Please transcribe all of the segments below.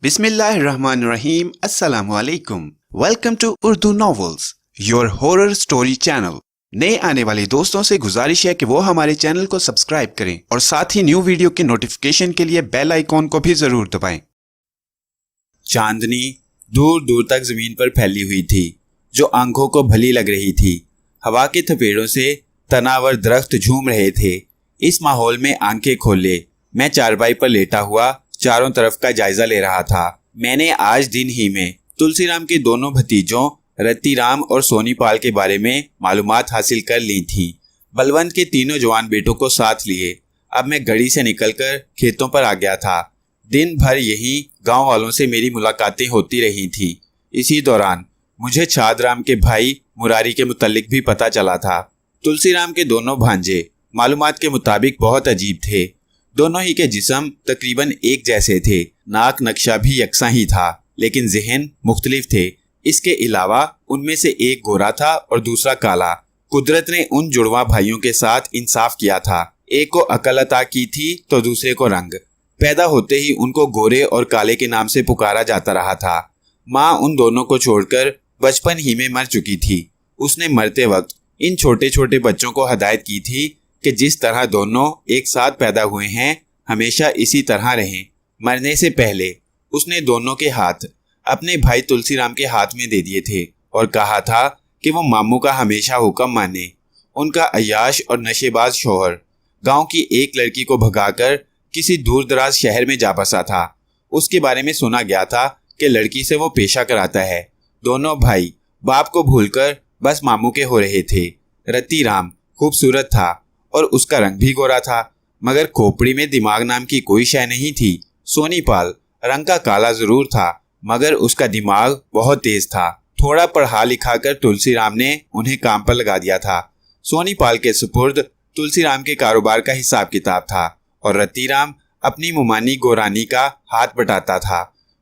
बिस्मिल्लाहिर्रहमानिर्रहीम। अस्सलाम वालेकुम। Welcome to Urdu novels, your horror story channel. नए आने वाले दोस्तों से गुजारिश है कि वो हमारे चैनल को सब्सक्राइब करें और साथ ही न्यू वीडियो के नोटिफिकेशन के लिए बेल आइकॉन को भी जरूर दबाएं। चांदनी दूर दूर तक जमीन पर फैली हुई थी, जो आंखों को भली लग रही थी। हवा के थपेड़ों से तनावर दरख्त झूम रहे थे। इस माहौल में आंखें खोले मैं चारपाई पर लेटा हुआ चारों तरफ का जायजा ले रहा था। मैंने आज दिन ही में तुलसीराम के दोनों भतीजों रत्तीराम और सोनीपाल के बारे में मालूमात हासिल कर ली थी। बलवंत के तीनों जवान बेटों को साथ लिए अब मैं गढ़ी से निकलकर खेतों पर आ गया था। दिन भर यही गांव वालों से मेरी मुलाकातें होती रही थी। इसी दौरान मुझे छादराम के भाई मुरारी के मुतल्लिक भी पता चला था। तुलसीराम के दोनों भांजे मालूमात के मुताबिक बहुत अजीब थे। दोनों ही के जिस्म तकरीबन एक जैसे थे, नाक नक्शा भी यकसा ही था, लेकिन ज़हन मुख्तलिफ थे। इसके अलावा उनमें से एक गोरा था और दूसरा काला। कुदरत ने उन जुड़वा भाइयों के साथ इंसाफ किया था। एक को अकल अता की थी तो दूसरे को रंग। पैदा होते ही उनको गोरे और काले के नाम से पुकारा जाता रहा था। माँ उन दोनों को छोड़कर बचपन ही में मर चुकी थी। उसने मरते वक्त इन छोटे छोटे बच्चों को हदायत की थी कि जिस तरह दोनों एक साथ पैदा हुए हैं हमेशा इसी तरह रहें। मरने से पहले उसने दोनों के हाथ अपने भाई तुलसीराम के हाथ में दे दिए थे और कहा था कि वो मामू का हमेशा हुक्म माने। उनका अय्याश और नशेबाज शौहर गांव की एक लड़की को भगाकर किसी दूर दराज शहर में जा बसा था। उसके बारे में सुना गया था कि लड़की से वो पेशा कराता है। दोनों भाई बाप को भूलकर बस मामू के हो रहे थे। रत्तीराम खूबसूरत था और उसका रंग भी गोरा था, मगर खोपड़ी में दिमाग नाम की कोई शय नहीं थी। सोनीपाल रंग का काला जरूर था, मगर उसका दिमाग बहुत तेज था। थोड़ा पढ़ा लिखा कर तुलसीराम ने उन्हें काम पर लगा दिया था। सोनीपाल के सुपुर्द तुलसीराम के कारोबार का हिसाब किताब था और रत्तीराम अपनी मुमानी गोरानी का हाथ बटाता था।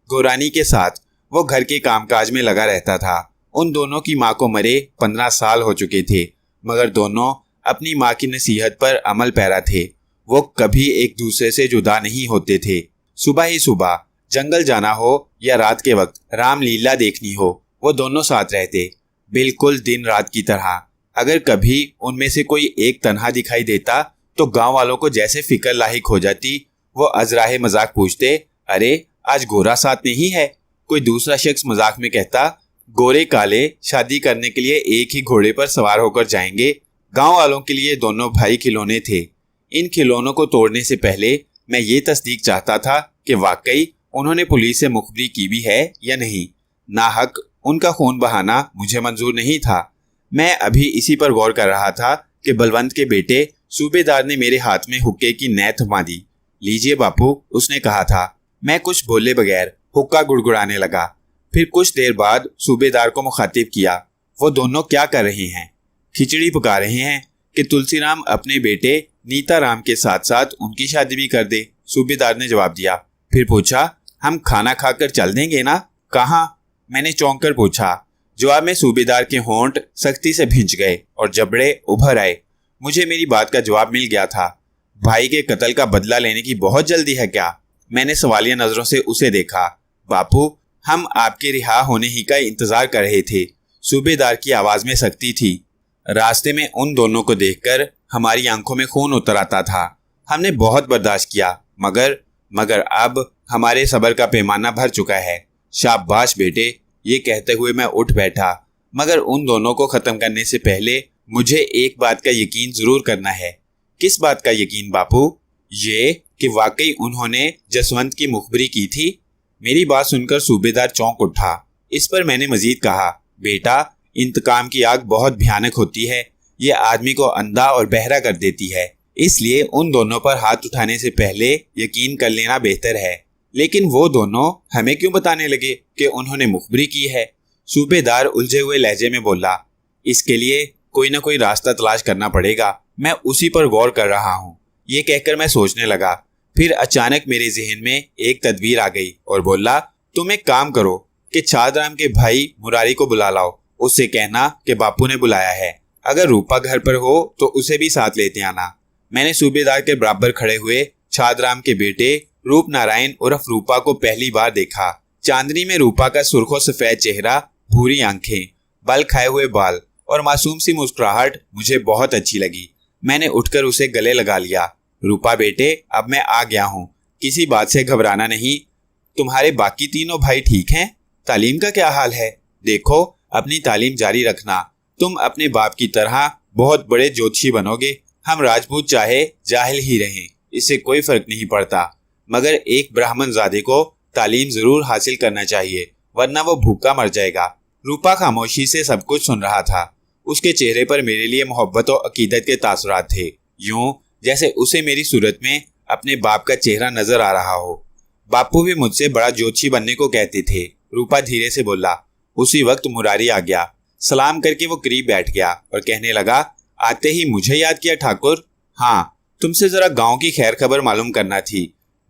गोरानी के साथ वो घर के कामकाज में लगा रहता था। उन दोनों की माँ को मरे 15 साल हो चुके थे, मगर दोनों अपनी माँ की नसीहत पर अमल पैरा थे। वो कभी एक दूसरे से जुदा नहीं होते थे। सुबह ही सुबह जंगल जाना हो या रात के वक्त रामलीला देखनी हो, वो दोनों साथ रहते, बिल्कुल दिन रात की तरह। अगर कभी उनमें से कोई एक तन्हा दिखाई देता तो गांव वालों को जैसे फिक्र लाहिक हो जाती। वो अजराहे मजाक पूछते, अरे आज गोरा साथ नहीं है? कोई दूसरा शख्स मजाक में कहता, गोरे काले शादी करने के लिए एक ही घोड़े पर सवार होकर जाएंगे। गांव वालों के लिए दोनों भाई खिलौने थे। इन खिलौनों को तोड़ने से पहले मैं ये तस्दीक चाहता था कि वाकई उन्होंने पुलिस से मुखबरी की भी है या नहीं। नाहक उनका खून बहाना मुझे मंजूर नहीं था। मैं अभी इसी पर गौर कर रहा था कि बलवंत के बेटे सूबेदार ने मेरे हाथ में हुक्के की नैय थमा दी। लीजिए बापू, उसने कहा था। मैं कुछ बोले बगैर हुक्का गुड़गुड़ाने लगा। फिर कुछ देर बाद सूबेदार को मुखातिब किया, वो दोनों क्या कर रहे हैं? खिचड़ी पका रहे हैं कि तुलसीराम अपने बेटे नीताराम के साथ साथ उनकी शादी भी कर दे, सूबेदार ने जवाब दिया। फिर पूछा, हम खाना खाकर चल देंगे ना? कहाँ? मैंने चौंक कर पूछा। जवाब में सूबेदार के होंठ सख्ती से भिंच गए और जबड़े उभर आए। मुझे मेरी बात का जवाब मिल गया था। भाई के कत्ल का बदला लेने की बहुत जल्दी है क्या? मैंने सवालिया नजरों से उसे देखा। बापू, हम आपके रिहा होने ही का इंतजार कर रहे थे, सूबेदार की आवाज में सख्ती थी। रास्ते में उन दोनों को देखकर हमारी आंखों में खून उतर आता था। हमने बहुत बर्दाश्त किया, मगर अब हमारे सब्र का पैमाना भर चुका है। शाबाश बेटे, ये कहते हुए मैं उठ बैठा, मगर उन दोनों को खत्म करने से पहले मुझे एक बात का यकीन जरूर करना है। किस बात का यकीन बापू? ये कि वाकई उन्होंने जसवंत की मुखबरी की थी। मेरी बात सुनकर सूबेदार चौंक उठा। इस पर मैंने मजीद कहा, बेटा, इंतकाम की आग बहुत भयानक होती है। ये आदमी को अंधा और बहरा कर देती है, इसलिए उन दोनों पर हाथ उठाने से पहले यकीन कर लेना बेहतर है। लेकिन वो दोनों हमें क्यों बताने लगे कि उन्होंने मुखबरी की है? सूबेदार उलझे हुए लहजे में बोला, इसके लिए कोई ना कोई रास्ता तलाश करना पड़ेगा। मैं उसी पर गौर कर रहा हूँ। ये कहकर मैं सोचने लगा। फिर अचानक मेरे जहन में एक तदबीर आ गई और बोला, तुम एक काम करो कि छादराम के भाई मुरारी को बुला लाओ। उससे कहना कि बापू ने बुलाया है। अगर रूपा घर पर हो तो उसे भी साथ लेते आना। मैंने सूबेदार के बराबर खड़े हुए छादराम के बेटे रूप नारायण उर्फ रूपा को पहली बार देखा। चांदनी में रूपा का सुर्खो सफेद चेहरा, भूरी आंखें, बाल खाए हुए बाल और मासूम सी मुस्कुराहट मुझे बहुत अच्छी लगी। मैंने उठकर उसे गले लगा लिया। रूपा बेटे, अब मैं आ गया हूँ, किसी बात से घबराना नहीं। तुम्हारे बाकी तीनों भाई ठीक हैं? तालीम का क्या हाल है? देखो, अपनी तालीम जारी रखना। तुम अपने बाप की तरह बहुत बड़े ज्योतिषी बनोगे। हम राजपूत चाहे जाहिल ही रहें, इससे कोई फर्क नहीं पड़ता, मगर एक ब्राह्मण ज़ादे को तालीम जरूर हासिल करना चाहिए, वरना वो भूखा मर जाएगा। रूपा खामोशी से सब कुछ सुन रहा था। उसके चेहरे पर मेरे लिए मोहब्बत और अकीदत के तासुरात थे, यूं जैसे उसे मेरी सूरत में अपने बाप का चेहरा नजर आ रहा हो। बापू भी मुझसे बड़ा ज्योतिषी बनने को कहते थे, रूपा धीरे से बोला। उसी वक्त मुरारी आ गया। सलाम करके वो करीब बैठ गया और कहने लगा, आते ही मुझे याद किया ठाकुर? हाँ, तुमसे जरा गांव की खैर खबर मालूम करना थी।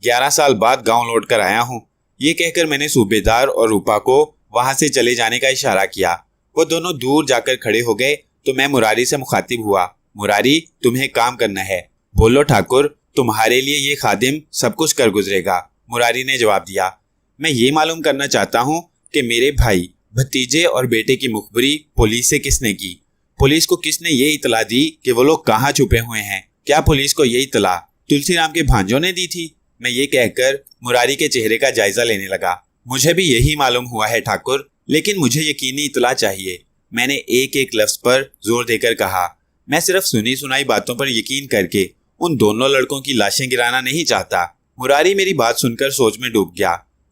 11 साल बाद गांव लौट कर आया हूँ। ये कहकर मैंने सूबेदार और रूपा को वहां से चले जाने का इशारा किया। वो दोनों दूर जाकर खड़े हो गए तो मैं मुरारी से मुखातिब हुआ। मुरारी, तुम्हें काम करना है। बोलो ठाकुर, तुम्हारे लिए ये खादिम सब कुछ कर गुजरेगा। मुरारी ने जवाब दिया। मैं ये मालूम करना चाहता हूँ कि मेरे भाई, भतीजे और बेटे की मुखबरी पुलिस से किसने की? पुलिस को किसने ये इतला दी कि वो लोग कहाँ छुपे हुए हैं? क्या पुलिस को ये इतला तुलसीराम के भांजों ने दी थी? मैं ये कहकर मुरारी के चेहरे का जायजा लेने लगा। मुझे भी यही मालूम हुआ है ठाकुर, लेकिन मुझे यकीनी इतला चाहिए। मैंने एक एक लफ्ज पर जोर देकर कहा। मैं सिर्फ सुनी सुनाई बातों पर यकीन करके उन दोनों लड़कों की लाशें गिराना नहीं चाहता। मुरारी मेरी बात सुनकर सोच में डूब गया।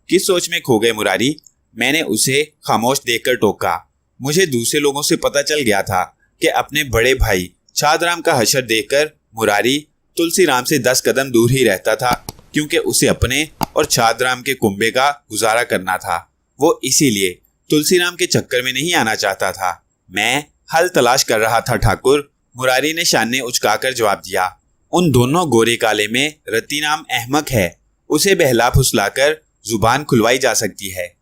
किस सोच में खो गए मुरारी? मैंने उसे खामोश देखकर टोका। मुझे दूसरे लोगों से पता चल गया था कि अपने बड़े भाई छादराम का हशर देखकर मुरारी तुलसीराम से 10 कदम दूर ही रहता था, क्योंकि उसे अपने और छादराम के कुंबे का गुजारा करना था। वो इसीलिए तुलसीराम के चक्कर में नहीं आना चाहता था। मैं हल तलाश कर रहा था ठाकुर, मुरारी ने शाने उचकाकर जवाब दिया। उन दोनों गोरे काले में रत्तीराम अहमक है। उसे बहला फुसलाकर जुबान खुलवाई जा सकती है।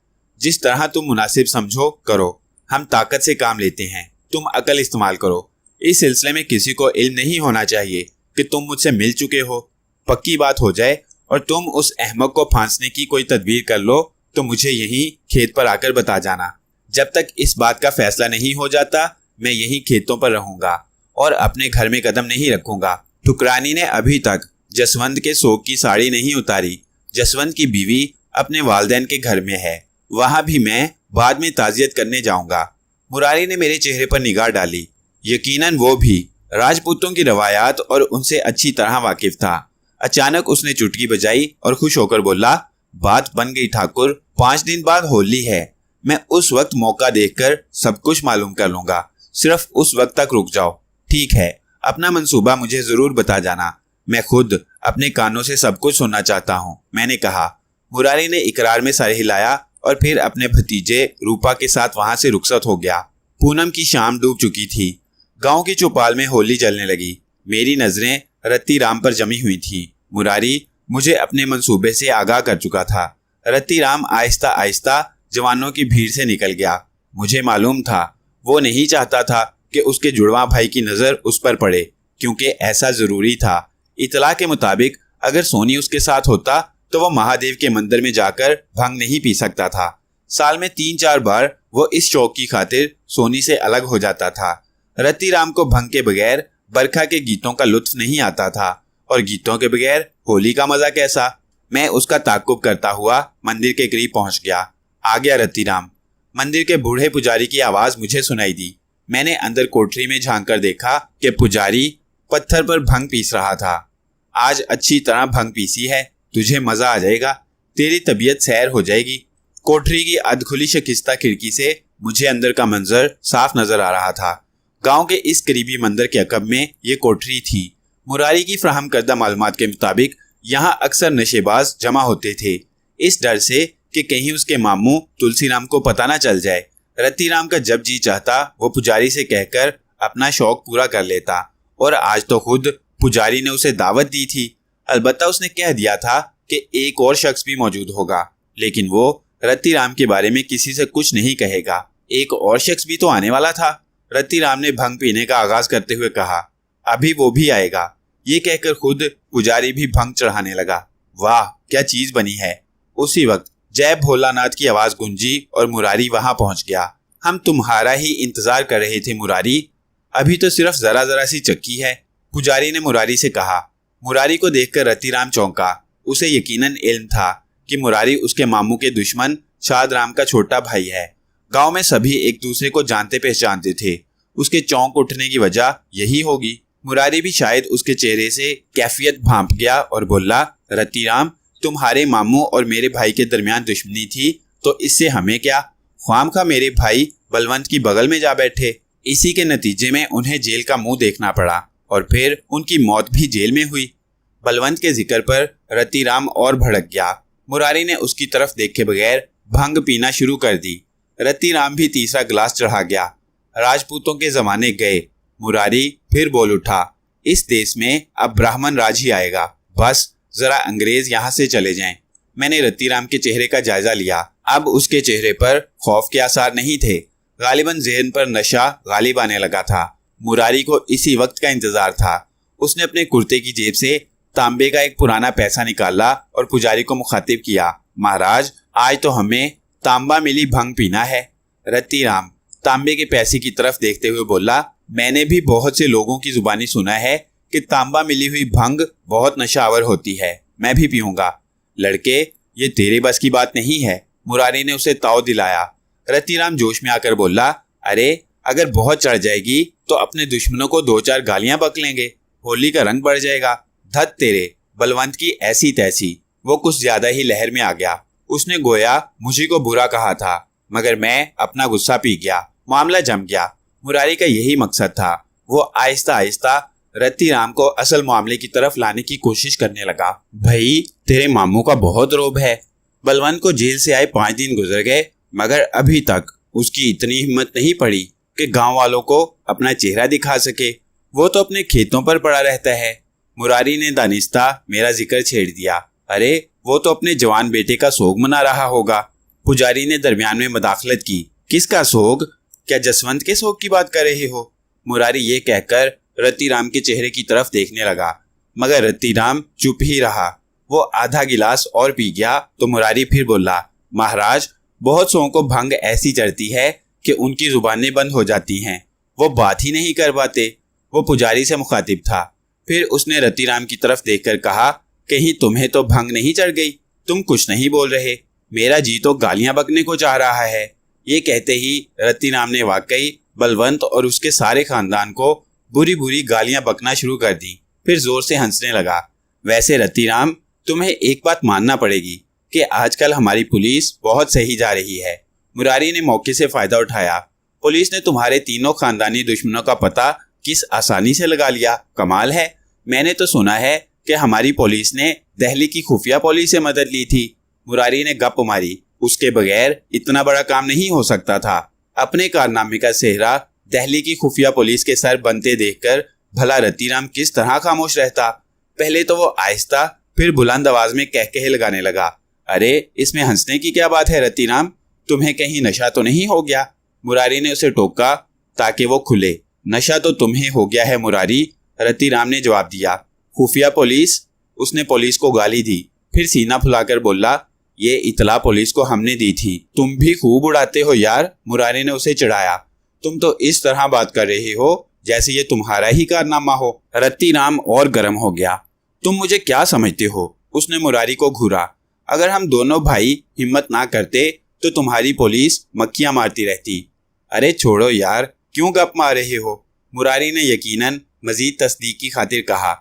जिस तरह तुम मुनासिब समझो करो। हम ताकत से काम लेते हैं, तुम अकल इस्तेमाल करो। इस सिलसिले में किसी को इल्म नहीं होना चाहिए कि तुम मुझसे मिल चुके हो। पक्की बात हो जाए और तुम उस अहमक को फांसने की कोई तदबीर कर लो तो मुझे यहीं खेत पर आकर बता जाना। जब तक इस बात का फैसला नहीं हो जाता, मैं यहीं खेतों पर रहूंगा और अपने घर में कदम नहीं रखूंगा। ठुकरानी ने अभी तक जसवंत के सोग की साड़ी नहीं उतारी। जसवंत की बीवी अपने वालिदैन के घर में है, वहां भी मैं बाद में ताजियत करने जाऊंगा। मुरारी ने मेरे चेहरे पर निगाह डाली। यकीनन वो भी राजपूतों की रवायात और उनसे अच्छी तरह वाकिफ था। अचानक उसने चुटकी बजाई और खुश होकर बोला, बात बन गई ठाकुर, 5 दिन बाद होली है। मैं उस वक्त मौका देखकर सब कुछ मालूम कर लूंगा। सिर्फ उस वक्त तक रुक जाओ। ठीक है, अपना मंसूबा मुझे जरूर बता जाना। मैं खुद अपने कानों से सब कुछ सुनना चाहता हूँ, मैंने कहा। मुरारी ने इकरार में सर हिलाया और फिर अपने भतीजे रूपा के साथ वहां से रुखसत हो गया। पूनम की शाम डूब चुकी थी। गांव की चौपाल में होली जलने लगी। मेरी नजरें रत्तीराम पर जमी हुई थी। मुरारी मुझे अपने मंसूबे से आगाह कर चुका था। रत्तीराम आहिस्ता आहिस्ता जवानों की भीड़ से निकल गया। मुझे मालूम था वो नहीं चाहता था कि उसके जुड़वा भाई की नजर उस पर पड़े, क्योंकि ऐसा जरूरी था। इतला के मुताबिक अगर सोनी उसके साथ होता तो वो महादेव के मंदिर में जाकर भंग नहीं पी सकता था। साल में 3-4 बार वो इस शौक की खातिर सोनी से अलग हो जाता था। रत्तीराम को भंग के बगैर बरखा के गीतों का लुत्फ नहीं आता था, और गीतों के बगैर होली का मजा कैसा। मैं उसका ताकुब करता हुआ मंदिर के करीब पहुंच गया। आ गया रत्तीराम। मंदिर के बूढ़े पुजारी की आवाज मुझे सुनाई दी। मैंने अंदर कोठरी में झांक कर देखा कि पुजारी पत्थर पर भंग पीस रहा था। आज अच्छी तरह भंग पीसी है, तुझे मजा आ जाएगा, तेरी तबीयत सैर हो जाएगी। कोठरी की अधखुली शकिस्ता खिड़की से मुझे अंदर का मंजर साफ नजर आ रहा था। गांव के इस करीबी मंदिर के अकब में ये कोठरी थी। मुरारी की फ्राहम करदा मालूमात के मुताबिक यहाँ अक्सर नशेबाज जमा होते थे, इस डर से कि कहीं उसके मामू तुलसीराम को पता न चल जाए। रत्तीराम का जब जी चाहता वो पुजारी से कहकर अपना शौक पूरा कर लेता, और आज तो खुद पुजारी ने उसे दावत दी थी। अलबत्ता उसने कह दिया था कि एक और शख्स भी मौजूद होगा, लेकिन वो रत्तीराम के बारे में किसी से कुछ नहीं कहेगा। एक और शख्स भी तो आने वाला था। रत्तीराम ने भंग पीने का आगाज करते हुए कहा, अभी वो भी आएगा। ये कहकर खुद पुजारी भी भंग चढ़ाने लगा। वाह क्या चीज बनी है। उसी वक्त जय भोलानाथ की आवाज गूंजी और मुरारी वहां पहुंच गया। हम तुम्हारा ही इंतजार कर रहे थे मुरारी, अभी तो सिर्फ जरा जरा सी चक्की है, पुजारी ने मुरारी से कहा। मुरारी को देखकर रतिराम चौंका। उसे यकीनन इल्म था कि मुरारी उसके मामू के दुश्मन शादराम का छोटा भाई है। गांव में सभी एक दूसरे को जानते पहचानते थे। उसके चौंक उठने की वजह यही होगी। मुरारी भी शायद उसके चेहरे से कैफियत भांप गया और बोला, रतिराम, तुम्हारे मामू और मेरे भाई के दरमियान दुश्मनी थी तो इससे हमें क्या? ख्वामखा मेरे भाई बलवंत की बगल में जा बैठे। इसी के नतीजे में उन्हें जेल का मुंह देखना पड़ा और फिर उनकी मौत भी जेल में हुई। बलवंत के जिक्र पर रतिराम और भड़क गया। मुरारी ने उसकी तरफ देखे बगैर भंग पीना शुरू कर दी। रतिराम भी तीसरा गिलास चढ़ा गया। राजपूतों के जमाने गए। मुरारी फिर बोल उठा, इस देश में अब ब्राह्मण राज ही आएगा, बस जरा अंग्रेज यहाँ से चले जाएं। मैंने रतिराम के चेहरे का जायजा लिया। अब उसके चेहरे पर खौफ के आसार नहीं थे। गालिबन ज़हन पर नशा गालिब आने लगा था। मुरारी को इसी वक्त का इंतजार था। उसने अपने कुर्ते की जेब से तांबे का एक पुराना पैसा निकाला और पुजारी को मुखातिब किया, महाराज, आज तो हमें तांबा मिली भंग पीना है। रतिराम तांबे के पैसे की तरफ देखते हुए बोला, मैंने भी बहुत से लोगों की जुबानी सुना है कि तांबा मिली हुई भंग बहुत नशावर होती है, मैं भी पीऊंगा। लड़के, ये तेरे बस की बात नहीं है, मुरारी ने उसे ताव दिलाया। रतिराम जोश में आकर बोला, अरे अगर बहुत चढ़ जाएगी तो अपने दुश्मनों को 2-4 गालियां बक लेंगे, होली का रंग बढ़ जाएगा। धत तेरे बलवंत की ऐसी तैसी। वो कुछ ज्यादा ही लहर में आ गया। उसने गोया मुझी को बुरा कहा था, मगर मैं अपना गुस्सा पी गया। मामला जम गया। मुरारी का यही मकसद था। वो आहिस्ता आहिस्ता रतिराम को असल मामले की तरफ लाने की कोशिश करने लगा। भाई, तेरे मामू का बहुत रोब है। बलवंत को जेल से आए 5 दिन गुजर गए, मगर अभी तक उसकी इतनी हिम्मत नहीं पड़ी कि गांव वालों को अपना चेहरा दिखा सके। वो तो अपने खेतों पर पड़ा रहता है। मुरारी ने दानिस्ता मेरा जिक्र छेड़ दिया। अरे वो तो अपने जवान बेटे का सोग मना रहा होगा। पुजारी ने दरमियान में मदाखलत की। किसका सोग? क्या जसवंत के सोग की बात कर रहे हो? मुरारी ये कहकर रतिराम के चेहरे की तरफ देखने लगा, मगर रतिराम चुप ही रहा। वो आधा गिलास और पी गया तो मुरारी फिर बोला, महाराज, बहुत सौ को भंग ऐसी चढ़ती है कि उनकी जुबानें बंद हो जाती हैं, वो बात ही नहीं कर पाते। वो पुजारी से मुखातिब था। फिर उसने रतिराम की तरफ देखकर कहा, कहीं तुम्हें तो भंग नहीं चढ़ गई? तुम कुछ नहीं बोल रहे। मेरा जी तो गालियां बकने को चाह रहा है। ये कहते ही रतिराम ने वाकई बलवंत और उसके सारे खानदान को बुरी बुरी गालियां बकना शुरू कर दी। फिर जोर से हंसने लगा। वैसे रतिराम, तुम्हें एक बात मानना पड़ेगी कि आजकल हमारी पुलिस बहुत सही जा रही है। मुरारी ने मौके से फायदा उठाया। पुलिस ने तुम्हारे तीनों खानदानी दुश्मनों का पता किस आसानी से लगा लिया। कमाल है। मैंने तो सुना है कि हमारी पुलिस ने दिल्ली की खुफिया पुलिस से मदद ली थी। मुरारी ने गप मारी। उसके बगैर इतना बड़ा काम नहीं हो सकता था। अपने कारनामे का सेहरा दिल्ली की खुफिया पुलिस के सर बनते देखकर भला रतिराम किस तरह खामोश रहता। पहले तो वो आहिस्ता, फिर बुलंद आवाज में कहकहे लगाने लगा, अरे इसमें हंसने की क्या बात है रतिराम? तुम्हें कहीं नशा तो नहीं हो गया? मुरारी ने उसे टोका ताकि वो खुले। नशा तो तुम्हें हो गया है मुरारी, रतिराम ने जवाब दिया। खुफिया पुलिस? उसने पुलिस को गाली दी। फिर सीना फुलाकर बोला, ये इतला पुलिस को हमने दी थी। तुम भी खूब उड़ाते हो यार, मुरारी ने उसे चिढ़ाया। तुम तो इस तरह बात कर रहे हो जैसे ये तुम्हारा ही कारनामा हो। रतिराम और गर्म हो गया। तुम मुझे क्या समझते हो? उसने मुरारी को घूरा। अगर हम दोनों भाई हिम्मत ना करते तो तुम्हारी पुलिस मक्खियां मारती रहती। अरे छोड़ो यार, क्यों गप मार रहे हो? मुरारी ने यकीनन मजीद तस्दीक की खातिर कहा।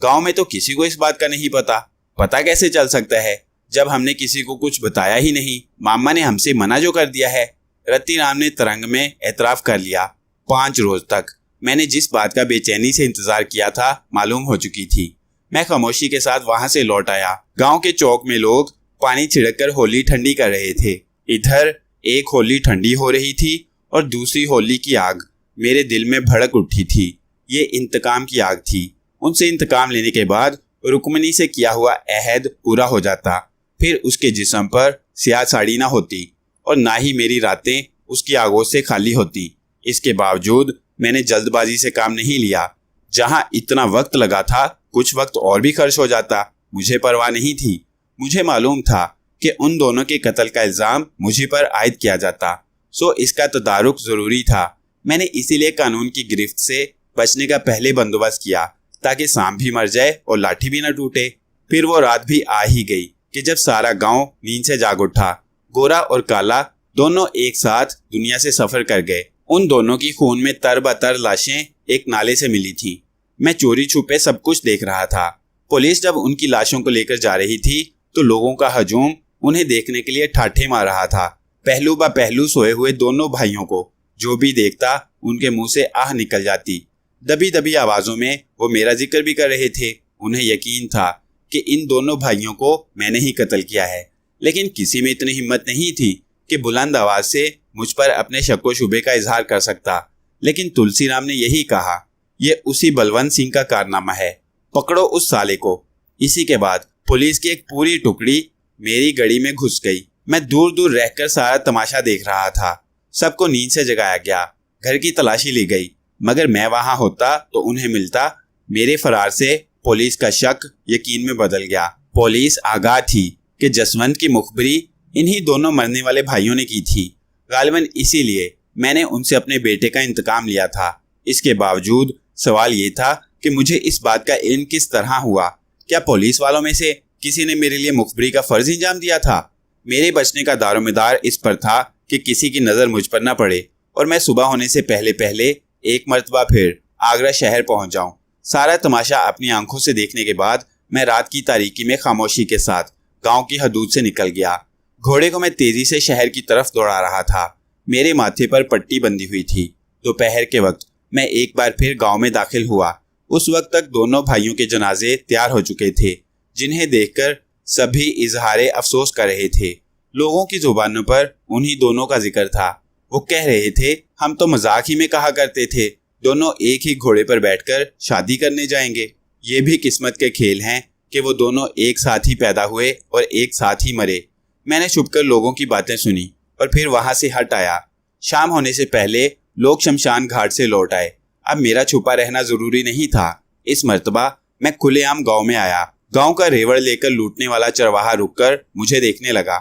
गांव में तो किसी को इस बात का नहीं पता। पता कैसे चल सकता है जब हमने किसी को कुछ बताया ही नहीं? मामा ने हमसे मना जो कर दिया है। रतिराम ने तरंग में एतराफ कर लिया। 5 रोज तक मैंने जिस बात का बेचैनी से इंतजार किया था मालूम हो चुकी थी। मैं खामोशी के साथ वहां से लौट आया। गांव के चौक में लोग पानी छिड़ककर होली ठंडी कर रहे थे। इधर एक होली ठंडी हो रही थी और दूसरी होली की आग मेरे दिल में भड़क उठी थी। ये इंतकाम की आग थी। उनसे इंतकाम लेने के बाद रुक्मनी से किया हुआ अहद पूरा हो जाता। फिर उसके जिस्म पर स्याह साड़ी ना होती और ना ही मेरी रातें उसकी आगोश से खाली होती। इसके बावजूद मैंने जल्दबाजी से काम नहीं लिया। जहां इतना वक्त लगा था कुछ वक्त और भी खर्च हो जाता। मुझे परवाह नहीं थी। मुझे मालूम था कि उन दोनों के कत्ल का इल्जाम मुझे पर आयद किया जाता, सो इसका तदारुक जरूरी था। मैंने इसीलिए कानून की गिरफ्त से बचने का पहले बंदोबस्त किया ताकि सांप भी मर जाए और लाठी भी न टूटे। फिर वो रात भी आ ही गई कि जब सारा गांव नींद से जाग उठा। गोरा और काला दोनों एक साथ दुनिया से सफर कर गए। उन दोनों की खून में तरबतर लाशें एक नाले से मिली थीं। मैं चोरी छुपे सब कुछ देख रहा था। पुलिस जब उनकी लाशों को लेकर जा रही थी तो लोगों का हजूम उन्हें देखने के लिए ठाठे मार रहा था। पहलू बा पहलू सोए हुए दोनों भाइयों को जो भी देखता उनके मुंह से आह निकल जाती। दबी दबी आवाजों में वो मेरा जिक्र भी कर रहे थे। उन्हें यकीन था कि इन दोनों भाइयों को मैंने ही कत्ल किया है, लेकिन किसी में इतनी हिम्मत नहीं थी कि बुलंद आवाज से मुझ पर अपने शक शुबे का इजहार कर सकता। लेकिन तुलसीराम ने यही कहा, यह उसी बलवंत सिंह का कारनामा है, पकड़ो उस साले को। इसी के बाद पुलिस की एक पूरी टुकड़ी मेरी गड़ी में घुस गई। मैं दूर दूर रहकर सारा तमाशा देख रहा था। सबको नींद से जगाया गया, घर की तलाशी ली गई, मगर मैं वहां होता तो उन्हें मिलता। मेरे फरार से पुलिस का शक यकीन में बदल गया। पुलिस आगाह थी कि जसवंत की मुखबरी इन्हीं दोनों मरने वाले भाइयों ने की थी। गालिबन इसीलिए मैंने उनसे अपने बेटे का इंतकाम लिया था। इसके बावजूद सवाल ये था कि मुझे इस बात का इल्म किस तरह हुआ। क्या पुलिस वालों में से किसी ने मेरे लिए मुखबरी का फर्ज इंजाम दिया था? मेरे बचने का दारोमदार इस पर था कि किसी की नजर मुझ पर न पड़े और मैं सुबह होने से पहले पहले एक मर्तबा फिर आगरा शहर पहुंच जाऊं। सारा तमाशा अपनी आंखों से देखने के बाद मैं रात की तारीकी में खामोशी के साथ गांव की हदूद से निकल गया। घोड़े को मैं तेजी से शहर की तरफ दौड़ा रहा था। मेरे माथे पर पट्टी बंधी हुई थी। दोपहर के वक्त मैं एक बार फिर गांव में दाखिल हुआ। उस वक्त तक दोनों भाइयों के जनाजे तैयार हो चुके थे, जिन्हें देखकर सभी इजहारे अफसोस कर रहे थे। लोगों की जुबानों पर उन्हीं दोनों का जिक्र था। वो कह रहे थे, हम तो मजाक ही में कहा करते थे दोनों एक ही घोड़े पर बैठकर शादी करने जाएंगे। ये भी किस्मत के खेल हैं कि वो दोनों एक साथ ही पैदा हुए और एक साथ ही मरे। मैंने छुपकर लोगों की बातें सुनी और फिर वहां से हट आया। शाम होने से पहले लोग शमशान घाट से लौट आए। अब मेरा छुपा रहना जरूरी नहीं था। इस मर्तबा मैं खुलेआम गांव में आया। गांव का रेवड़ लेकर लूटने वाला चरवाहा रुककर मुझे देखने लगा।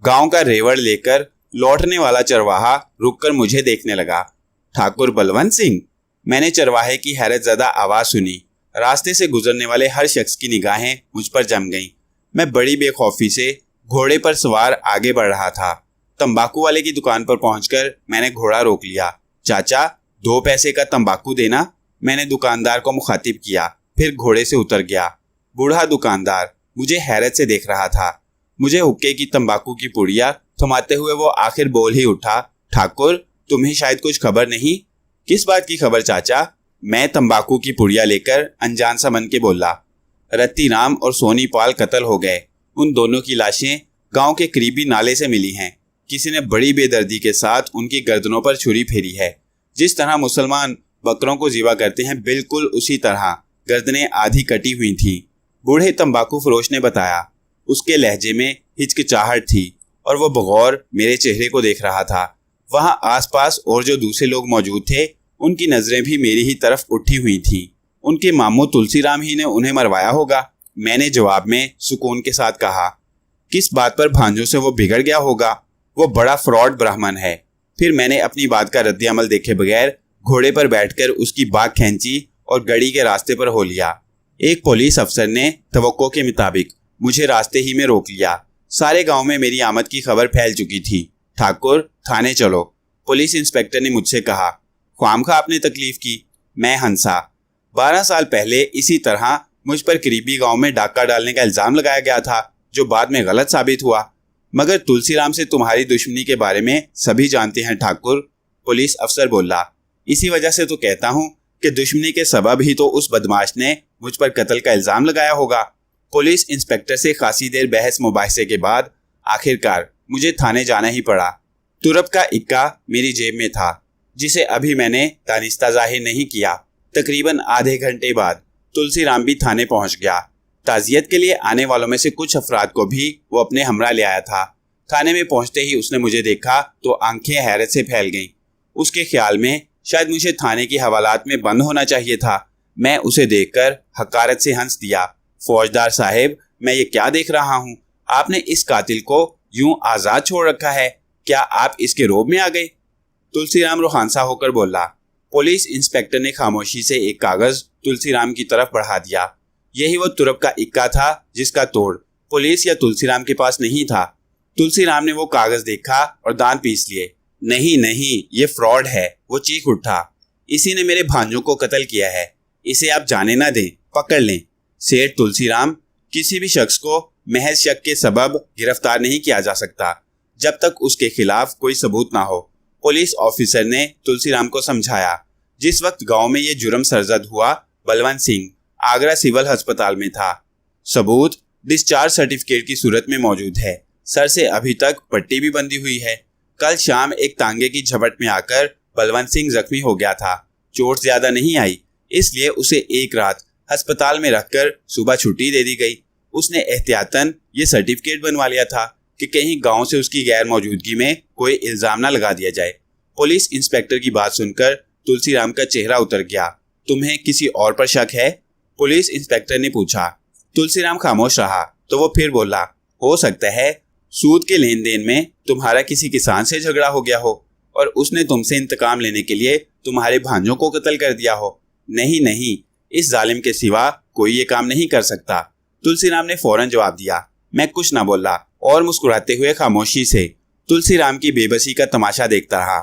गांव का रेवड़ लेकर लौटने वाला चरवाहा रुककर मुझे देखने लगा। ठाकुर बलवंत सिंह, मैंने चरवाहे की हैरतज़दा आवाज सुनी। रास्ते से गुजरने वाले हर शख्स की निगाहें मुझ पर जम गईं। मैं बड़ी बेखौफी से घोड़े पर सवार आगे बढ़ रहा था। तंबाकू वाले की दुकान पर पहुंचकर मैंने घोड़ा रोक लिया। चाचा, 2 पैसे का तंबाकू देना, मैंने दुकानदार को मुखातिब किया। फिर घोड़े से उतर गया। बूढ़ा दुकानदार मुझे हैरत से देख रहा था। मुझे हुक्के की तंबाकू की पुड़िया थमाते हुए वो आखिर बोल ही उठा, ठाकुर, तुम्हें शायद कुछ खबर नहीं। किस बात की खबर चाचा? मैं तंबाकू की पुड़िया लेकर अनजान सा मन के बोला। रत्ती राम और सोनी पाल कत्ल हो गए। उन दोनों की लाशें गांव के करीबी नाले से मिली हैं। किसी ने बड़ी बेदर्दी के साथ उनकी गर्दनों पर छुरी फेरी है। जिस तरह मुसलमान बकरों को ज़िबा करते हैं, बिल्कुल उसी तरह गर्दनें आधी कटी हुई थीं। बूढ़े तंबाकू फरोश ने बताया। उसके लहजे में हिचकिचाहट थी और वो बगौर मेरे चेहरे को देख रहा था। वहां आसपास और जो दूसरे लोग मौजूद थे, उनकी नजरें भी मेरी ही तरफ उठी हुई थीं। उनके मामू तुलसीराम ही ने उन्हें मरवाया होगा, मैंने जवाब में सुकून के साथ कहा। किस बात पर भांजों से वो बिगड़ गया होगा? वो बड़ा फ्रॉड ब्राह्मण है। फिर मैंने अपनी बात का रद्द अमल देखे बगैर घोड़े पर बैठकर उसकी बाग खींची और गड़ी के रास्ते पर हो लिया। एक पुलिस अफसर ने तवक्को के मुताबिक मुझे रास्ते ही में रोक लिया। सारे गांव में मेरी आमद की खबर फैल चुकी थी। ठाकुर, थाने चलो, पुलिस इंस्पेक्टर ने मुझसे कहा। ख्वामखा आपने तकलीफ की। मैं हंसा। 12 साल पहले इसी तरह मुझ पर करीबी गांव में डाका डालने का इल्जाम लगाया गया था, जो बाद में गलत साबित हुआ। मगर तुलसीराम से तुम्हारी दुश्मनी के बारे में सभी जानते हैं ठाकुर, पुलिस अफसर बोला। इसी वजह से तो कहता हूँ कि दुश्मनी के सबब ही तो उस बदमाश ने मुझ पर कत्ल का इल्जाम लगाया होगा। पुलिस इंस्पेक्टर से खासी देर बहस मुबाहिसे के बाद आखिरकार मुझे थाने जाना ही पड़ा। तुरप का इक्का मेरी जेब में था, जिसे अभी मैंने दानिस्ता जाहिर नहीं किया। तकरीबन आधे घंटे बाद तुलसीराम भी थाने पहुंच गया। ताजियत के लिए आने वालों में से कुछ अफराद को भी वो अपने हमरा ले आया था। थाने में पहुंचते ही उसने मुझे देखा तो आंखें हैरत से फैल गईं। उसके ख्याल में शायद मुझे थाने की हवालात में बंद होना चाहिए था। मैं उसे देखकर हकारत से हंस दिया। फौजदार साहब, मैं ये क्या देख रहा हूँ? आपने इस कातिल को यूं आजाद छोड़ रखा है। क्या आप इसके रोब में आ गए? तुलसीराम रुहानसा होकर बोला। पुलिस इंस्पेक्टर ने खामोशी से एक कागज तुलसीराम की तरफ बढ़ा दिया। यही वो तुरप का इक्का था जिसका तोड़ पुलिस या तुलसीराम के पास नहीं था। तुलसीराम ने वो कागज देखा और दांत पीस लिए। नहीं नहीं, ये फ्रॉड है, वो चीख उठा। इसी ने मेरे भांजों को कत्ल किया है। इसे आप जाने ना दें, पकड़ लें। सेठ तुलसीराम, किसी भी शख्स को महज शक के सबब गिरफ्तार नहीं किया जा सकता जब तक उसके खिलाफ कोई सबूत ना हो, पुलिस ऑफिसर ने तुलसीराम को समझाया। जिस वक्त गांव में ये जुर्म सरजद हुआ, बलवंत सिंह आगरा सिविल अस्पताल में था। सबूत डिस्चार्ज सर्टिफिकेट की सूरत में मौजूद है। सर से अभी तक पट्टी भी बंधी हुई है। कल शाम एक तांगे की झपट में आकर बलवंत सिंह जख्मी हो गया था। चोट ज्यादा नहीं आई, इसलिए उसे एक रात अस्पताल में रखकर सुबह छुट्टी दे दी गई। उसने एहतियातन ये सर्टिफिकेट बनवा लिया था कि कहीं गांव से उसकी गैर मौजूदगी में कोई इल्जाम ना लगा दिया जाए। पुलिस इंस्पेक्टर की बात सुनकर तुलसीराम का चेहरा उतर गया। तुम्हें किसी और पर शक है? पुलिस इंस्पेक्टर ने पूछा। तुलसीराम खामोश रहा तो वो फिर बोला, हो सकता है सूद के लेन देन में तुम्हारा किसी किसान से झगड़ा हो गया हो और उसने तुमसे इंतकाम लेने के लिए तुम्हारे भांजों को कत्ल कर दिया हो। नहीं नहीं, इस जालिम के सिवा कोई ये काम नहीं कर सकता। तुलसीराम ने फौरन जवाब दिया। मैं कुछ ना बोला और मुस्कुराते हुए खामोशी से तुलसीराम की बेबसी का तमाशा देखता रहा।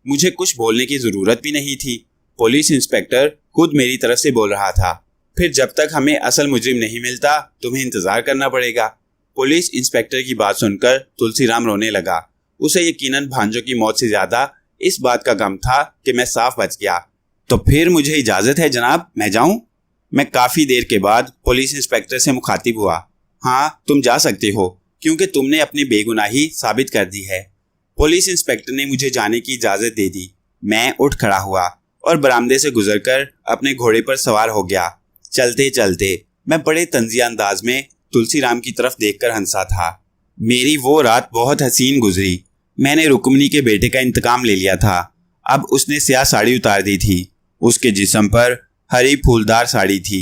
मुझे कुछ बोलने की जरूरत भी नहीं थी। पुलिस इंस्पेक्टर खुद मेरी तरफ से बोल रहा था, फिर जब तक हमें असल मुजरिम नहीं मिलता तुम्हें इंतजार करना पड़ेगा। पुलिस इंस्पेक्टर की बात सुनकर तुलसीराम रोने लगा। उसे यकीनन भांजों की मौत से ज्यादा इस बात का गम था कि मैं साफ बच गया। तो फिर मुझे इजाजत है जनाब, मैं जाऊं? मैं काफी देर के बाद पुलिस इंस्पेक्टर से मुखातिब हुआ। हाँ, तुम जा सकते हो क्योंकि तुमने अपनी बेगुनाही साबित कर दी है। पुलिस इंस्पेक्टर ने मुझे जाने की इजाजत दे दी। मैं उठ खड़ा हुआ और बरामदे से गुजरकर अपने घोड़े पर सवार हो गया। चलते चलते मैं बड़े तंजिया अंदाज में तुलसीराम की तरफ देखकर हंसा था। मेरी वो रात बहुत हसीन गुजरी। मैंने रुक्मिणी के बेटे का इंतकाम ले लिया था। अब उसने स्याह साड़ी उतार दी थी। उसके जिस्म पर हरी फूलदार साड़ी थी।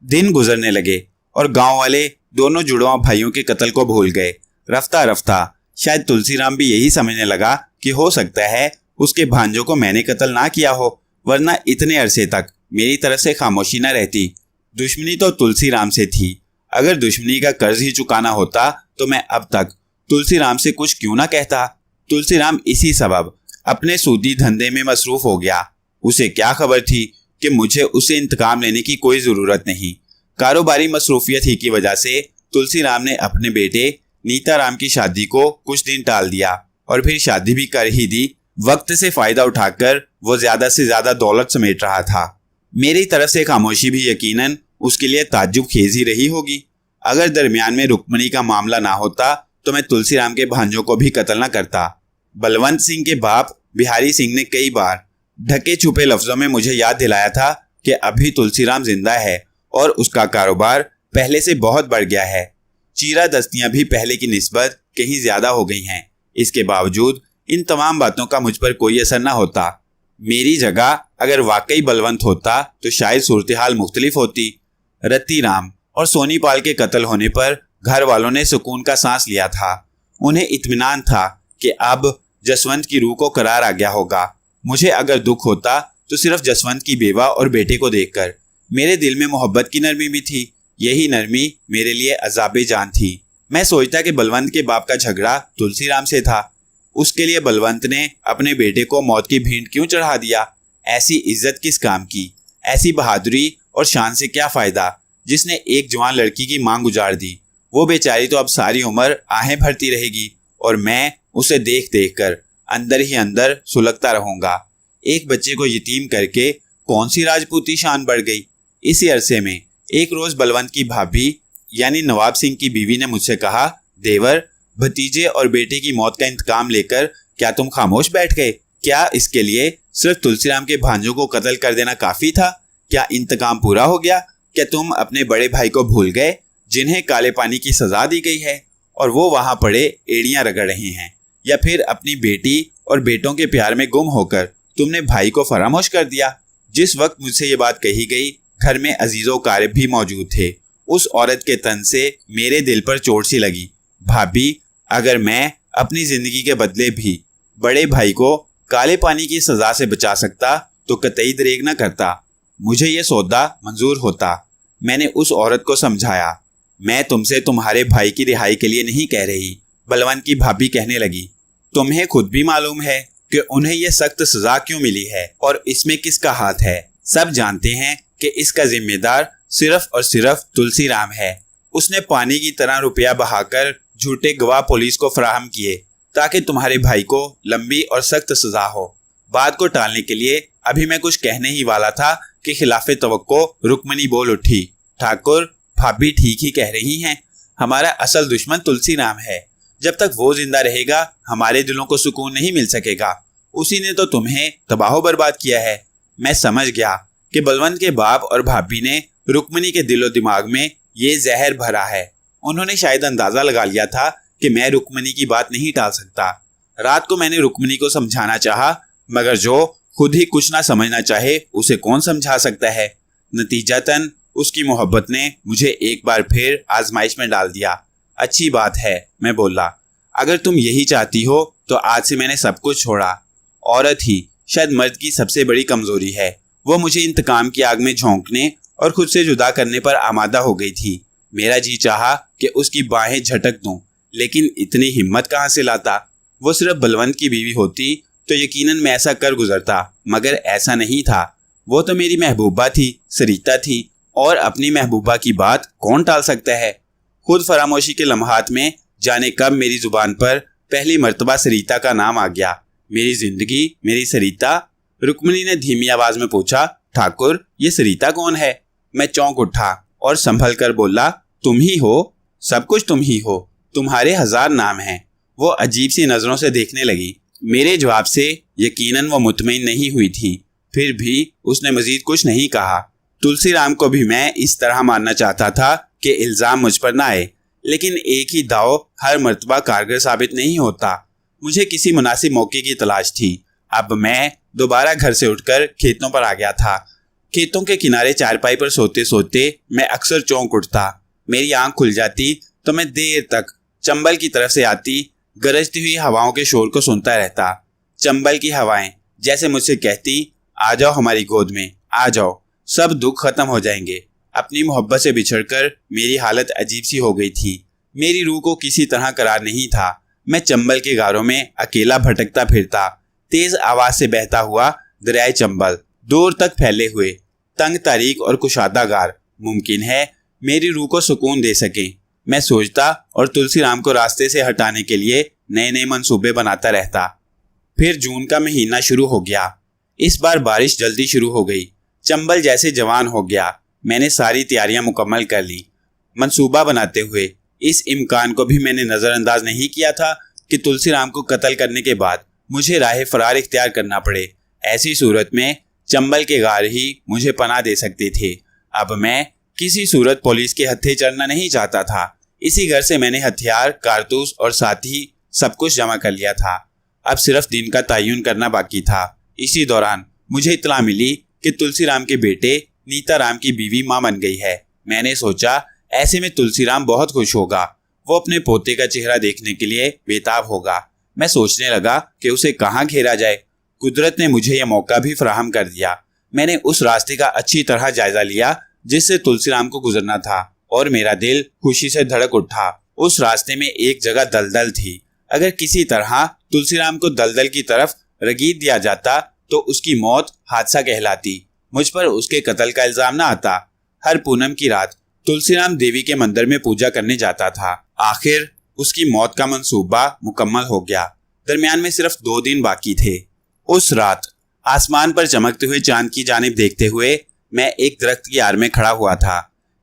दिन गुजरने लगे और गांव वाले दोनों जुड़वा भाइयों के कत्ल को भूल गए। रफ्ता रफ्ता शायद तुलसीराम भी यही समझने लगा कि हो सकता है उसके भांजों को मैंने कत्ल ना किया हो, वरना इतने अरसे तक मेरी तरफ से खामोशी न रहती। दुश्मनी तो तुलसीराम से थी। अगर दुश्मनी का कर्ज ही चुकाना होता तो मैं अब तक तुलसीराम से कुछ क्यों ना कहता। तुलसीराम इसी सबब अपने सूदी धंधे में मसरूफ हो गया। उसे क्या खबर थी कि मुझे उसे इंतकाम लेने की कोई जरूरत नहीं। कारोबारी मसरूफियत ही की वजह से तुलसीराम ने अपने बेटे नीताराम की शादी को कुछ दिन टाल दिया और फिर शादी भी कर ही दी। वक्त से फायदा उठाकर वो ज्यादा से ज्यादा दौलत समेट रहा था। मेरी तरफ से खामोशी भी यकीनन उसके लिए ताज्जुब खेज ही रही होगी। अगर दरमियान में रुक्मिणी का मामला ना होता तो मैं तुलसीराम के भांजों को भी कत्ल न करता। बलवंत सिंह के बाप बिहारी सिंह ने कई बार ढके छुपे लफ्जों में मुझे याद दिलाया था कि अभी तुलसीराम जिंदा है और उसका कारोबार पहले से बहुत बढ़ गया है। चीरा दस्तियां भी पहले की निस्बत कहीं ज्यादा हो गई हैं। इसके बावजूद इन तमाम बातों का मुझ पर कोई असर न होता। मेरी जगह अगर वाकई बलवंत होता तो शायद सूरत हाल मुख्तलिफ होती। रत्ती राम और सोनीपाल के कत्ल होने पर घर वालों ने सुकून का सांस लिया था। उन्हें इत्मीनान था कि अब जसवंत की रूह को करार आ गया होगा। मुझे अगर दुख होता तो सिर्फ जसवंत की बेवा और बेटे को देखकर। मेरे दिल में मोहब्बत की नरमी भी थी। यही नरमी मेरे लिए अजाबे जान थी। मैं सोचता कि बलवंत के बाप का झगड़ा तुलसीराम से था। उसके लिए बलवंत ने अपने बेटे को मौत की भेंट क्यों चढ़ा दिया? ऐसी इज्जत किस काम की? ऐसी बहादुरी और शान से क्या फायदा जिसने एक जवान लड़की की मांग उजाड़ दी? वो बेचारी तो अब सारी उम्र आहें भरती रहेगी और मैं उसे देख देख कर अंदर ही अंदर सुलगता रहूंगा। एक बच्चे को यतीम करके कौन सी राजपूती शान बढ़ गई? इसी अरसे में एक रोज बलवंत की भाभी यानी नवाब सिंह की बीवी ने मुझसे कहा, देवर, भतीजे और बेटे की मौत का इंतकाम लेकर क्या तुम खामोश बैठ गए? क्या इसके लिए सिर्फ तुलसीराम के भांजों को कत्ल कर देना काफी था? क्या इंतकाम पूरा हो गया? क्या तुम अपने बड़े भाई को भूल गए जिन्हें काले पानी की सजा दी गई है और वो वहां पड़े एड़ियां रगड़ रहे हैं? या फिर अपनी बेटी और बेटों के प्यार में गुम होकर तुमने भाई को फरामोश कर दिया? जिस वक्त मुझसे ये बात कही गई घर में अजीजो कारिब भी मौजूद थे। उस औरत के तन से मेरे दिल पर चोट सी लगी। भाभी, अगर मैं अपनी जिंदगी के बदले भी बड़े भाई को काले पानी की सजा से बचा सकता तो कतई दरेग न करता। मुझे ये सौदा मंजूर होता। मैंने उस औरत को समझाया। मैं तुमसे तुम्हारे भाई की रिहाई के लिए नहीं कह रही, बलवंत की भाभी कहने लगी। तुम्हें खुद भी मालूम है कि उन्हें यह सख्त सजा क्यों मिली है और इसमें किसका हाथ है। सब जानते हैं कि इसका जिम्मेदार सिर्फ और सिर्फ तुलसीराम है। उसने पानी की तरह रुपया बहाकर झूठे गवाह पुलिस को फराहम किए ताकि तुम्हारे भाई को लंबी और सख्त सजा हो। बात को टालने के लिए अभी मैं कुछ कहने ही वाला था कि खिलाफे तवक्को रुक्मणी बोल उठी। ठाकुर, भाभी ठीक ही कह रही हैं। हमारा असल दुश्मन तुलसीराम है। जब तक वो जिंदा रहेगा हमारे दिलों को सुकून नहीं मिल सकेगा। उसी ने तो तुम्हें तबाह बर्बाद किया है। मैं समझ गया कि बलवंत के बाप और भाभी ने रुक्मणी के दिलो दिमाग में ये जहर भरा है। उन्होंने शायद अंदाजा लगा लिया था कि मैं रुक्मणी की बात नहीं टाल सकता। रात को मैंने रुक्मणी को समझाना चाहा, मगर जो खुद ही कुछ ना समझना चाहे उसे कौन समझा सकता है। नतीजतन उसकी मोहब्बत ने मुझे एक बार फिर आजमाइश में डाल दिया। अच्छी बात है, मैं बोला। अगर तुम यही चाहती हो तो आज से मैंने सब कुछ छोड़ा। औरत ही शायद मर्द की सबसे बड़ी कमजोरी है। वो मुझे इंतकाम की आग में झोंकने और खुद से जुदा करने पर आमादा हो गई थी। मेरा जी चाहा कि उसकी बाहें झटक दूं, लेकिन इतनी हिम्मत कहाँ से लाता। वो सिर्फ बलवंत की बीवी होती तो यकीनन मैं ऐसा कर गुजरता, मगर ऐसा नहीं था। वो तो मेरी महबूबा थी, सरिता थी, और अपनी महबूबा की बात कौन टाल सकता है। खुद फरामोशी के लम्हात में जाने कब मेरी जुबान पर पहली मर्तबा सरिता का नाम आ गया। मेरी जिंदगी, मेरी सरिता। रुक्मणी ने धीमी आवाज में पूछा, ठाकुर, ये सरिता कौन है? मैं चौंक उठा और संभल कर बोला, तुम ही हो, सब कुछ तुम ही हो। तुम्हारे 1000 नाम हैं। वो अजीब सी नजरों से देखने लगी। मेरे जवाब से यकीनन वो मुतमईन नहीं हुई थी। फिर भी उसने मजीद कुछ नहीं कहा। तुलसीराम को भी मैं इस तरह मानना चाहता था कि इल्जाम मुझ पर ना आए, लेकिन एक ही दाव हर मर्तबा कारगर साबित नहीं होता। मुझे किसी मुनासिब मौके की तलाश थी। अब मैं दोबारा घर से उठकर खेतों पर आ गया था। खेतों के किनारे चारपाई पर सोते सोते मैं अक्सर चौंक उठता। मेरी आंख खुल जाती तो मैं देर तक चंबल की तरफ से आती गरजती हुई हवाओं के शोर को सुनता रहता। चंबल की हवाएं जैसे मुझसे कहती, आ जाओ हमारी गोद में, आ जाओ, सब दुख खत्म हो जाएंगे। अपनी मोहब्बत से बिछड़कर मेरी हालत अजीब सी हो गई थी। मेरी रूह को किसी तरह करार नहीं था। मैं चंबल के गारों में अकेला भटकता फिरता। तेज आवाज से बहता हुआ दरियाए चंबल, दूर तक फैले हुए तंग तारीख और कुशादा गार मुमकिन है मेरी रूह को सुकून दे सके। मैं सोचता और तुलसीराम को रास्ते से हटाने के लिए नए नए मंसूबे बनाता रहता। फिर जून का महीना शुरू हो गया। इस बार बारिश जल्दी शुरू हो गई। चंबल जैसे जवान हो गया। मैंने सारी तैयारियां मुकम्मल कर ली। मंसूबा बनाते हुए इस इम्कान को भी मैंने नज़रअंदाज नहीं किया था कि तुलसीराम को कत्ल करने के बाद मुझे राह फरार इख्तियार करना पड़े। ऐसी सूरत में चंबल के गार ही मुझे पनाह दे सकते थे। अब मैं किसी सूरत पुलिस के हत्थे चढ़ना नहीं चाहता था। इसी घर से मैंने हथियार, कारतूस और साथ ही सब कुछ जमा कर लिया था। अब सिर्फ दिन का तयन करना बाकी था। इसी दौरान मुझे इत्तला मिली कि तुलसीराम के बेटे नीताराम की बीवी मां बन गई है। मैंने सोचा ऐसे में तुलसीराम बहुत खुश होगा। वो अपने पोते का चेहरा देखने के लिए बेताब होगा। मैं सोचने लगा कि उसे कहाँ घेरा जाए। कुदरत ने मुझे यह मौका भी फराहम कर दिया। मैंने उस रास्ते का अच्छी तरह जायजा लिया जिससे तुलसीराम को गुजरना था और मेरा दिल खुशी से धड़क उठा। उस रास्ते में एक जगह दलदल थी। अगर किसी तरह तुलसीराम को दलदल की तरफ रगीद दिया जाता तो उसकी मौत हादसा कहलाती। मुझ पर उसके कत्ल का इल्जाम न आता। हर पूनम की रात तुलसीराम देवी के मंदिर में पूजा करने जाता था। आखिर उसकी मौत का मंसूबा मुकम्मल हो गया। दरमियान में सिर्फ 2 दिन बाकी थे। उस रात आसमान पर चमकते हुए चांद की जानिब देखते हुए मैं एक दरख्त की आड़ में खड़ा हुआ था।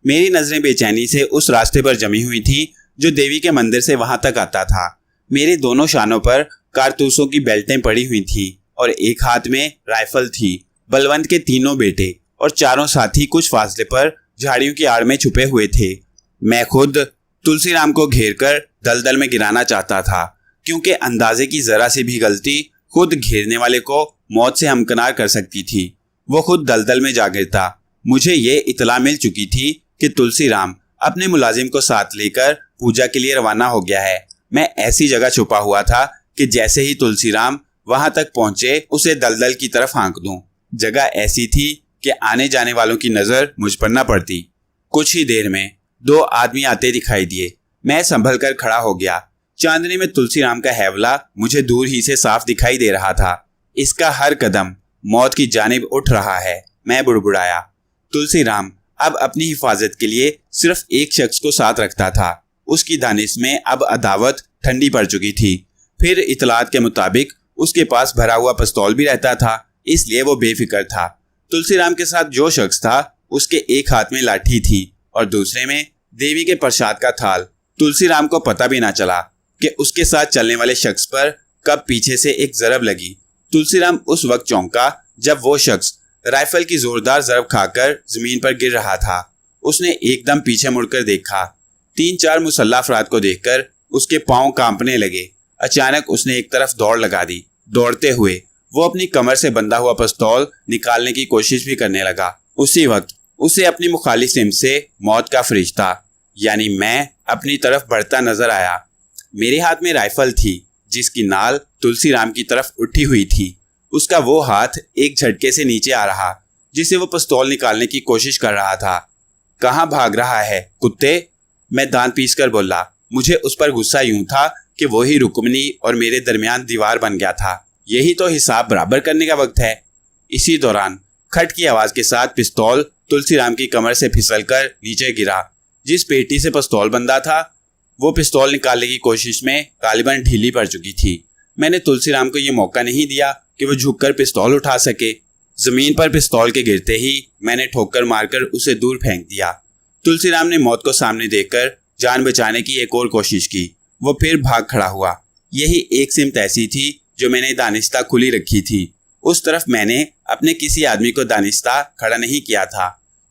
मेरी नजरें बेचैनी से उस रास्ते पर जमी हुई थी जो देवी के मंदिर से वहां तक आता था। मेरे दोनों शानों पर कारतूसों की बेल्टें पड़ी हुई थी और एक हाथ में राइफल थी। बलवंत के 3 बेटे और 4 साथी कुछ फासले पर झाड़ियों की आड़ में छुपे हुए थे। मैं खुद तुलसीराम को घेरकर दलदल में गिराना चाहता था, क्योंकि अंदाजे की जरा सी भी गलती खुद घेरने वाले को मौत से हमकिनार कर सकती थी। वो खुद दलदल में जा गिरता। मुझे ये इतला मिल चुकी थी कि तुलसीराम अपने मुलाजिम को साथ लेकर पूजा के लिए रवाना हो गया है। मैं ऐसी जगह छुपा हुआ था कि जैसे ही तुलसीराम वहां तक पहुंचे उसे दलदल की तरफ हाँक दूं। जगह ऐसी थी कि आने जाने वालों की नजर मुझ पर न पड़ती। कुछ ही देर में 2 आदमी आते दिखाई दिए। मैं संभल कर खड़ा हो गया। चांदनी में तुलसीराम का हैवला मुझे दूर ही से साफ दिखाई दे रहा था। इसका हर कदम मौत की जानिब उठ रहा है। मैं बुड़बुड़ाया। तुलसीराम अब अपनी हिफाजत के लिए सिर्फ एक शख्स को साथ रखता था। उसकी दानिश में अब अदावत ठंडी पड़ चुकी थी। फिर इतलात के मुताबिक उसके पास भरा हुआ पिस्तौल भी रहता था, इसलिए वो बेफिक्र था। तुलसीराम के साथ जो शख्स था उसके एक हाथ में लाठी थी और दूसरे में देवी के प्रसाद का थाल। तुलसीराम को पता भी ना चला कि उसके साथ चलने वाले शख्स पर कब पीछे से एक जरब लगी। तुलसीराम उस वक्त चौंका जब वो शख्स राइफल की जोरदार जरब खाकर जमीन पर गिर रहा था। उसने एकदम पीछे मुड़कर देखा। 3-4 मुसल्लह अफराद को देखकर उसके पांव कांपने लगे। अचानक उसने एक तरफ दौड़ लगा दी। दौड़ते हुए वो अपनी कमर से बंधा हुआ पिस्तौल निकालने की कोशिश भी करने लगा। उसी वक्त उसे अपनी मुखालिफ सिमत से मौत का फरिश्ता यानी मैं अपनी तरफ बढ़ता नजर आया। मेरे हाथ में राइफल थी जिसकी नाल तुलसीराम की तरफ उठी हुई थी। उसका वो हाथ एक झटके से नीचे आ रहा जिससे वो पिस्तौल निकालने की कोशिश कर रहा था। कहाँ भाग रहा है कुत्ते? मैं दांत पीस कर बोला। मुझे उस पर गुस्सा यूं था कि वही रुकमनी और मेरे दरमियान दीवार बन गया था। यही तो हिसाब बराबर करने का वक्त है। इसी दौरान खट की आवाज के साथ पिस्तौल तुलसीराम की कमर से फिसलकर नीचे गिरा। जिस पेटी से पिस्तौल बंधा था वो पिस्तौल निकालने की कोशिश में गालिबन ढीली पड़ चुकी थी। मैंने तुलसीराम को यह मौका नहीं दिया कि वो झुककर पिस्तौल उठा सके। जमीन पर पिस्तौल के गिरते ही मैंने ठोकर मारकर उसे दूर फेंक दिया। तुलसीराम ने मौत को सामने देखकर जान बचाने की एक और कोशिश की। वो फिर भाग खड़ा हुआ। यही एक सिमत ऐसी थी जो मैंने दानिस्ता खुली रखी थी। उस तरफ मैंने अपने किसी आदमी को दानिस्ता खड़ा नहीं किया था।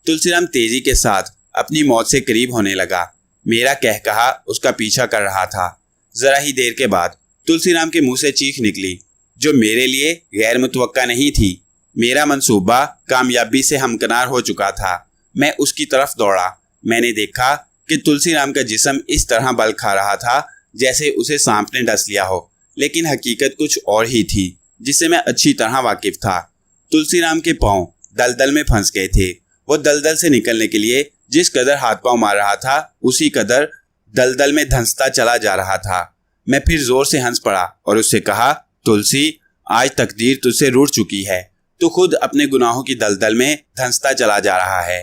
तुलसीराम तेजी के साथ अपनी मौत से करीब होने लगा। मेरा कहकहा उसका पीछा कर रहा था। जरा ही देर के बाद तुलसीराम के मुंह से चीख निकली जो मेरे लिए गैर मुतवक्का नहीं थी। मेरा मंसूबा कामयाबी से हमकिनार हो चुका था। मैं उसकी तरफ दौड़ा। मैंने देखा कि तुलसीराम का जिस्म इस तरह बल खा रहा था जैसे उसे सांप ने डस लिया हो, लेकिन हकीकत कुछ और ही थी जिससे मैं अच्छी तरह वाकिफ था। तुलसीराम के पांव दलदल में फंस गए थे। वो दलदल से निकलने के लिए जिस कदर हाथ पांव मार रहा था उसी कदर दलदल में धंसता चला जा रहा था। मैं फिर जोर से हंस पड़ा और उससे कहा, तुलसी, आज तकदीर तुझसे रूठ चुकी है। तू खुद अपने गुनाहों की दलदल में धंसता चला जा रहा है।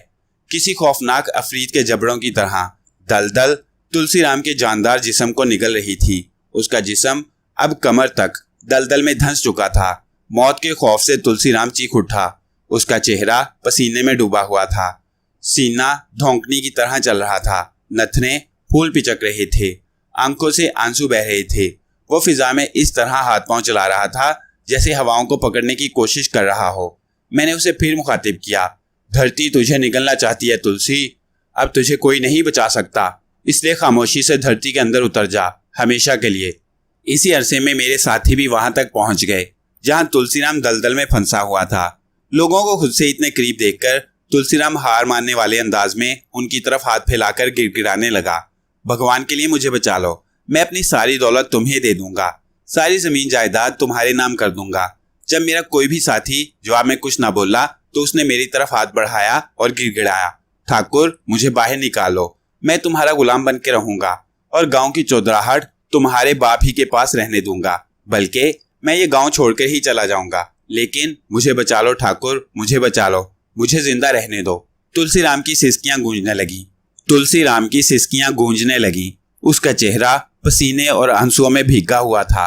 किसी खौफनाक अफरीद के जबड़ों की तरह दलदल तुलसीराम के जानदार जिस्म को निगल रही थी। उसका जिस्म अब कमर तक दलदल में धंस चुका था। मौत के खौफ से तुलसीराम चीख उठा। उसका चेहरा पसीने में डूबा हुआ था। सीना धौंकनी की तरह चल रहा था। नथने फूल पिचक रहे थे। आंखों से आंसू बह रहे थे। वो फिजा में इस तरह हाथ पांव चला रहा था जैसे हवाओं को पकड़ने की कोशिश कर रहा हो। मैंने उसे फिर मुखातिब किया, धरती तुझे निगलना चाहती है तुलसी। अब तुझे कोई नहीं बचा सकता, इसलिए खामोशी से धरती के अंदर उतर जा, हमेशा के लिए। इसी अरसे में मेरे साथी भी वहां तक पहुंच गए जहां तुलसीराम दलदल में फंसा हुआ था। लोगों को खुद से इतने करीब देखकर तुलसीराम हार मानने वाले अंदाज में उनकी तरफ हाथ फैलाकर गिड़गिड़ाने लगा। भगवान के लिए मुझे बचा लो, मैं अपनी सारी दौलत तुम्हें दे दूंगा, सारी जमीन जायदाद तुम्हारे नाम कर दूंगा। जब मेरा कोई भी साथी जवाब में कुछ ना बोला तो उसने मेरी तरफ हाथ बढ़ाया और गिड़गिड़ाया, ठाकुर, मुझे बाहर निकालो, मैं तुम्हारा गुलाम बन के रहूंगा और गांव की चौधराहट तुम्हारे बाप ही के पास रहने दूंगा, बल्कि मैं ये गांव छोड़कर ही चला जाऊंगा। लेकिन मुझे बचा लो ठाकुर, मुझे बचा लो, मुझे जिंदा रहने दो। तुलसीराम की सिसकियां गूंजने लगी। तुलसीराम की सिसकियां गूंजने लगी। उसका चेहरा पसीने और आंसुओं में भीगा हुआ था।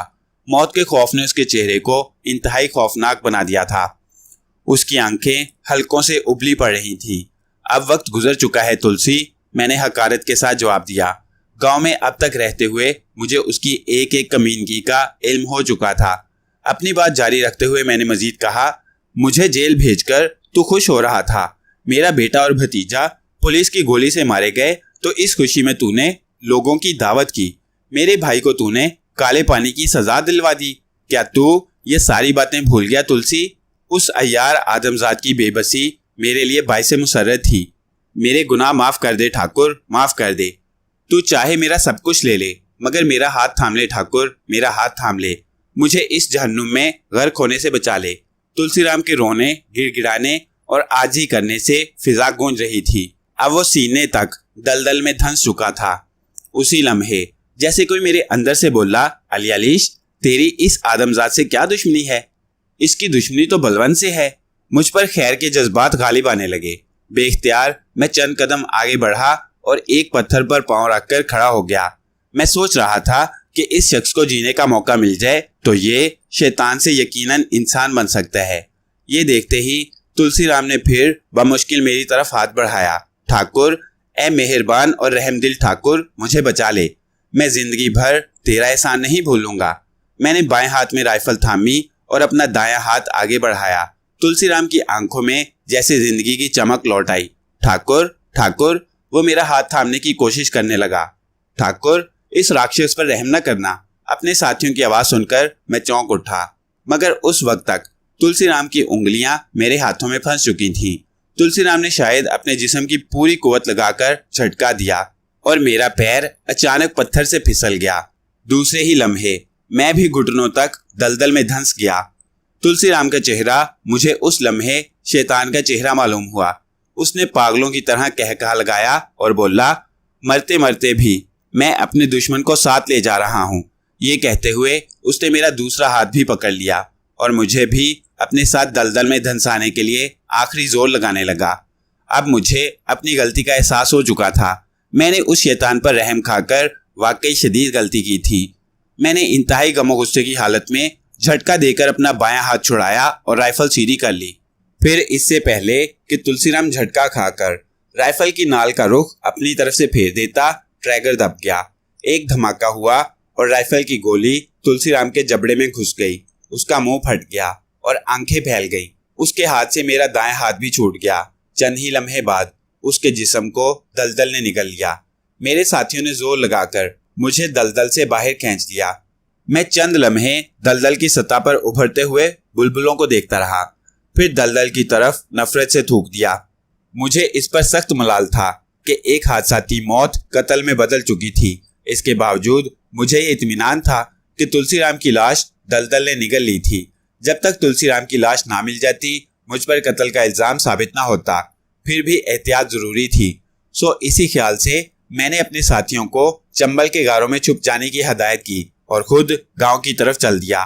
मौत के खौफ ने उसके चेहरे को इंतहाई खौफनाक बना दिया था। उसकी आंखें हलकों से उबली पड़ रही थी। अब वक्त गुजर चुका है तुलसी, मैंने हकारत के साथ जवाब दिया। गांव में अब तक रहते हुए मुझे उसकी एक एक कमीनगी का इल्म हो चुका था। अपनी बात जारी रखते हुए मैंने मजीद कहा, मुझे जेल भेजकर तू खुश हो रहा था। मेरा बेटा और भतीजा पुलिस की गोली से मारे गए तो इस खुशी में तूने लोगों की दावत की। मेरे भाई को तूने काले पानी की सजा दिलवा दी। क्या तू ये सारी बातें भूल गया तुलसी? उस अय्यार आदमजाद की बेबसी मेरे लिए बाइसे मुसर्रत थी। मेरे गुनाह माफ कर दे ठाकुर, माफ कर दे। तू चाहे मेरा सब कुछ ले ले, मगर मेरा हाथ थाम ले ठाकुर, मेरा हाथ थाम ले। मुझे इस जहन्नुम में गर्क होने से बचा ले। तुलसीराम के रोने, गिड़गिड़ाने और आजी करने से फिजा गूंज रही थी। अब वो सीने तक दलदल में धंस चुका था। उसी लम्हे जैसे कोई मेरे अंदर से बोला, अली अलीश, तेरी इस आदमजात से क्या दुश्मनी है? इसकी दुश्मनी तो बलवंत से है। मुझ पर खैर के जज्बात गालिब आने लगे। बेख्तियार मैं चंद कदम आगे बढ़ा और एक पत्थर पर पांव रखकर खड़ा हो गया। मैं सोच रहा था कि इस शख्स को जीने का मौका मिल जाए तो ये शैतान से यकीनन इंसान बन सकता है। ये देखते ही तुलसीराम ने फिर बमुश्किल मेरी तरफ हाथ बढ़ाया। ठाकुर, ए मेहरबान और रहमदिल ठाकुर, मुझे बचा ले। मैं जिंदगी भर तेरा एहसान नहीं भूलूंगा। मैंने बाएं हाथ में राइफल थामी और अपना दायां हाथ आगे बढ़ाया। तुलसीराम की आंखों में जैसे जिंदगी की चमक लौट आई। ठाकुर, ठाकुर, वो मेरा हाथ थामने की कोशिश करने लगा। ठाकुर, इस राक्षस पर रहम न करना। अपने साथियों की आवाज सुनकर मैं चौंक उठा, मगर उस वक्त तक तुलसीराम की उंगलियां मेरे हाथों में फंस चुकी थीं। तुलसीराम ने शायद अपने जिस्म की पूरी कुव्वत लगाकर झटका दिया और मेरा पैर अचानक पत्थर से फिसल गया। दूसरे ही लम्हे मैं भी घुटनों तक दलदल में धंस गया। तुलसीराम का चेहरा मुझे उस लम्हे शैतान का चेहरा मालूम हुआ। उसने पागलों की तरह कहकहा लगाया और बोला, मरते मरते भी मैं अपने दुश्मन को साथ ले जा रहा हूँ। ये कहते हुए उसने मेरा दूसरा हाथ भी पकड़ लिया और मुझे भी अपने साथ दलदल में धंसाने के लिए आखिरी जोर लगाने लगा। अब मुझे अपनी गलती का एहसास हो चुका था। मैंने उस शैतान पर रहम खाकर वाकई शदीद गलती की थी। मैंने इंतहाई गमो गुस्से की हालत में झटका देकर अपना बायां हाथ छुड़ाया और राइफल सीधी कर ली। फिर इससे पहले कि तुलसीराम झटका खाकर राइफल की नाल का रुख अपनी तरफ से फेर देता, ट्रैगर दब गया। एक धमाका हुआ और राइफल की गोली तुलसीराम के जबड़े में घुस गई। उसका मुंह फट गया और आंखें फैल गईं। उसके हाथ से मेरा दायां हाथ भी छूट गया। चंद ही लम्हे बाद उसके जिस्म को दलदल ने निगल लिया। मेरे साथियों ने जोर लगाकर मुझे दलदल से बाहर खींच दिया। मैं चंद लम्हे दलदल की सतह पर उभरते हुए बुलबुलों को देखता रहा, फिर दलदल की तरफ नफरत से थूक दिया। मुझे इस पर सख्त मलाल था कि एक हादसाती मौत कत्ल में बदल चुकी थी। इसके बावजूद मुझे ये इत्मीनान था कि तुलसीराम की लाश दलदल ने निगल ली थी। जब तक तुलसीराम की लाश ना मिल जाती, मुझ पर कत्ल का इल्जाम साबित ना होता। फिर भी एहतियात जरूरी थी। सो इसी ख्याल से मैंने अपने साथियों को चंबल के गारों में छुप जाने की हदायत की और खुद गांव की तरफ चल दिया।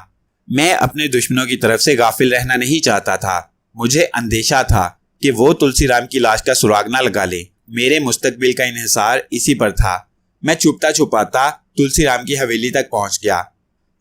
मैं अपने दुश्मनों की तरफ से गाफिल रहना नहीं चाहता था। मुझे अंदेशा था कि वो तुलसीराम की लाश का सुराग ना लगा ले। मेरे मुस्तकबिल का इन्हिसार इसी पर था। मैं छुपता छुपाता तुलसीराम की हवेली तक पहुंच गया।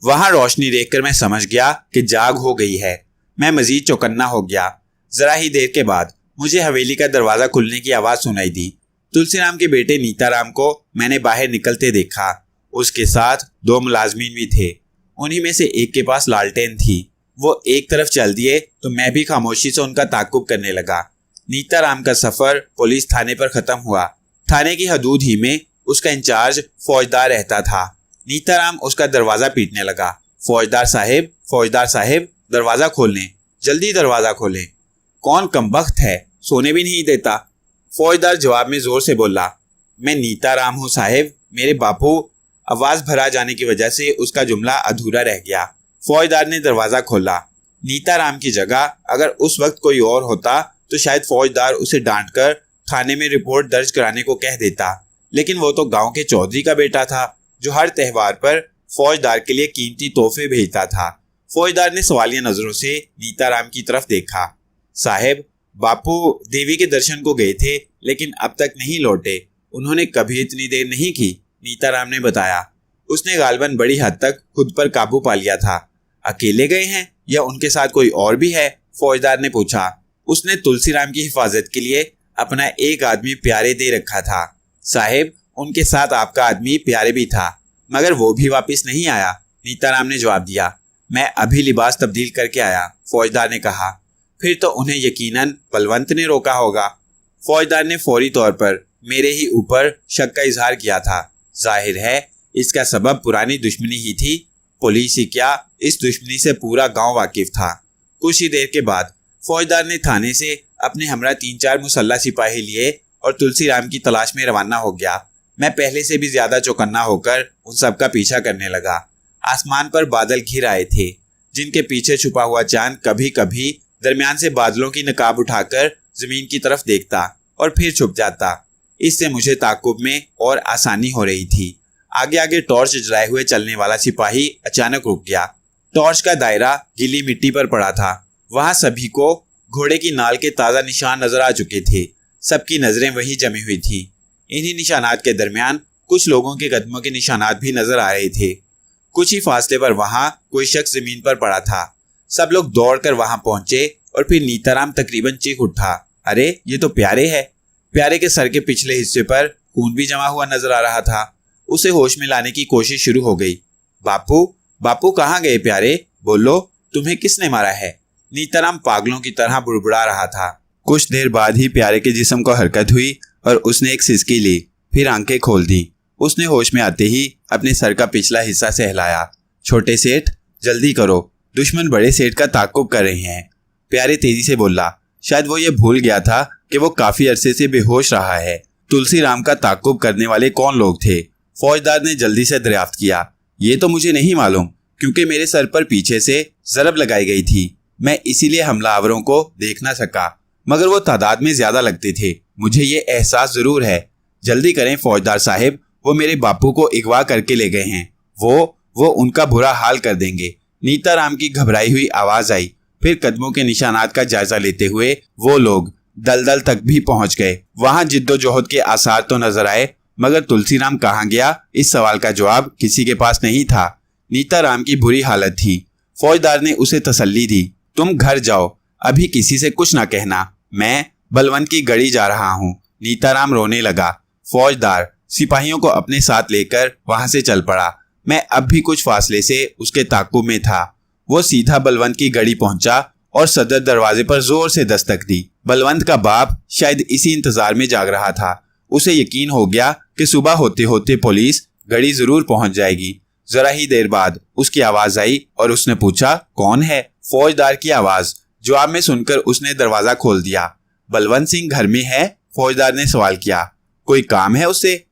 वहां रोशनी देखकर मैं समझ गया कि जाग हो गई है। मैं मजीद चौकन्ना हो गया। जरा ही देर के बाद मुझे हवेली का दरवाजा खुलने की आवाज सुनाई दी। तुलसीराम के बेटे नीताराम को मैंने बाहर निकलते देखा। उसके साथ 2 मुलाजमीन भी थे। उन्हीं में से एक के पास लालटेन थी। वो एक तरफ चल दिए तो मैं भी खामोशी से उनका ताकुब करने लगा। नीताराम का सफर पुलिस थाने पर खत्म हुआ। थाने की हदूद ही में उसका इंचार्ज फौजदार रहता था। नीताराम उसका दरवाजा पीटने लगा। फौजदार साहिब, दरवाजा खोल लें, जल्दी दरवाजा खोलें। कौन कमबख्त है, सोने भी नहीं देता। फौजदार जवाब में जोर से बोला, मैं नीताराम हूँ साहिब, मेरे बापू। आवाज भरा जाने की वजह से उसका जुमला अधूरा रह गया। फौजदार ने दरवाजा खोला। नीताराम की जगह अगर उस वक्त कोई और होता तो शायद फौजदार उसे डांटकर थाने में रिपोर्ट दर्ज कराने को कह देता, लेकिन वो तो गांव के चौधरी का बेटा था जो हर त्यौहार पर फौजदार के लिए कीमती तोहफे भेजता था। फौजदार ने सवालिया नजरों से नीताराम की तरफ देखा। साहब, बापू देवी के दर्शन को गए थे लेकिन अब तक नहीं लौटे। उन्होंने कभी इतनी देर नहीं की, नीताराम ने बताया। उसने गालबन बड़ी हद तक खुद पर काबू पा लिया था। अकेले गए हैं या उनके साथ कोई और भी है? फौजदार ने पूछा। उसने तुलसीराम की हिफाजत के लिए अपना एक आदमी प्यारे दे रखा था। साहेब, उनके साथ आपका आदमी प्यारे भी था, मगर वो भी वापस नहीं आया। नीताराम ने जवाब दिया। मैं अभी लिबास तब्दील करके आया, फौजदार ने कहा। फिर तो उन्हें यकीनन बलवंत ने रोका होगा। फौजदार ने फौरी तौर पर मेरे ही ऊपर शक का इजहार किया था। जाहिर है इसका सबब पुरानी दुश्मनी ही थी। पुलिस ही क्या, इस दुश्मनी से पूरा गांव वाकिफ था। कुछ ही देर के बाद फौजदार ने थाने से अपने हमरा 3-4 मुसल्ला सिपाही लिए और तुलसीराम की तलाश में रवाना हो गया। मैं पहले से भी ज्यादा चौकन्ना होकर उन सबका पीछा करने लगा। आसमान पर बादल घिर आए थे, जिनके पीछे छुपा हुआ चांद कभी कभी दरमियान से बादलों की नकाब उठाकर जमीन की तरफ देखता और फिर छुप जाता। इससे मुझे ताकुब में और आसानी हो रही थी। आगे आगे टॉर्च जलाए हुए चलने वाला सिपाही अचानक रुक गया। टॉर्च का दायरा गीली मिट्टी पर पड़ा था। वहां सभी को घोड़े की नाल के ताजा निशान नजर आ चुके थे। सबकी नजरें वहीं जमी हुई थी। इन्हीं निशानात के दरमियान कुछ लोगों के कदमों के निशानात भी नजर आ रहे थे। कुछ ही फासले पर वहां कोई शख्स जमीन पर पड़ा था। सब लोग दौड़कर वहां पहुंचे और फिर नीताराम तकरीबन चीख उठा, अरे ये तो प्यारे है। प्यारे के सर के पिछले हिस्से पर खून भी जमा हुआ नजर आ रहा था। उसे होश में लाने की कोशिश शुरू हो गई। बापू, बापू कहाँ गए प्यारे? बोलो, तुम्हें किसने मारा है? नीताराम पागलों की तरह बुड़बुड़ा रहा था। कुछ देर बाद ही प्यारे के जिस्म को हरकत हुई और उसने एक सिसकी ली, फिर आंखें खोल दी। उसने होश में आते ही अपने सर का पिछला हिस्सा सहलाया। छोटे सेठ, जल्दी करो, दुश्मन बड़े सेठ का ताकुब कर रहे हैं। प्यारे तेजी से बोला। शायद वो ये भूल गया था कि वो काफी अरसे से बेहोश रहा है। तुलसीराम का ताकुब करने वाले कौन लोग थे? फौजदार ने जल्दी से दरियाफ्त किया। ये तो मुझे नहीं मालूम, क्योंकि मेरे सर पर पीछे से जरब लगाई गई थी। मैं इसीलिए हमलावरों को देख ना सका, मगर वो तादाद में ज्यादा लगते थे। मुझे ये एहसास जरूर है। जल्दी करें फौजदार साहिब, वो मेरे बापू को अगवा करके ले गए हैं। वो उनका बुरा हाल कर देंगे। नीताराम की घबराई हुई आवाज आई। फिर कदमों के निशानात का जायजा लेते हुए वो लोग दलदल तक भी पहुंच गए। वहां जिद्दोजहद के आसार तो नजर आए, मगर तुलसीराम कहाँ गया, इस सवाल का जवाब किसी के पास नहीं था। नीताराम की बुरी हालत थी। फौजदार ने उसे तसल्ली दी, तुम घर जाओ, अभी किसी से कुछ ना कहना, मैं बलवंत की गड़ी जा रहा हूँ। नीताराम रोने लगा। फौजदार सिपाहियों को अपने साथ लेकर वहां से चल पड़ा। मैं अब भी कुछ फासले से उसके ताकुब में था। वो सीधा बलवंत की गड़ी पहुंचा और सदर दरवाजे पर जोर से दस्तक दी। बलवंत का बाप शायद इसी इंतजार में जाग रहा था। उसे यकीन हो गया कि सुबह होते होते पुलिस गड़ी जरूर पहुंच जाएगी। जरा ही देर बाद उसकी आवाज आई और उसने पूछा, कौन है? फौजदार की आवाज। जवाब में सुनकर उसने दरवाजा खोल दिया। बलवंत सिंह घर में है? फौजदार ने सवाल किया। कोई काम है उसे?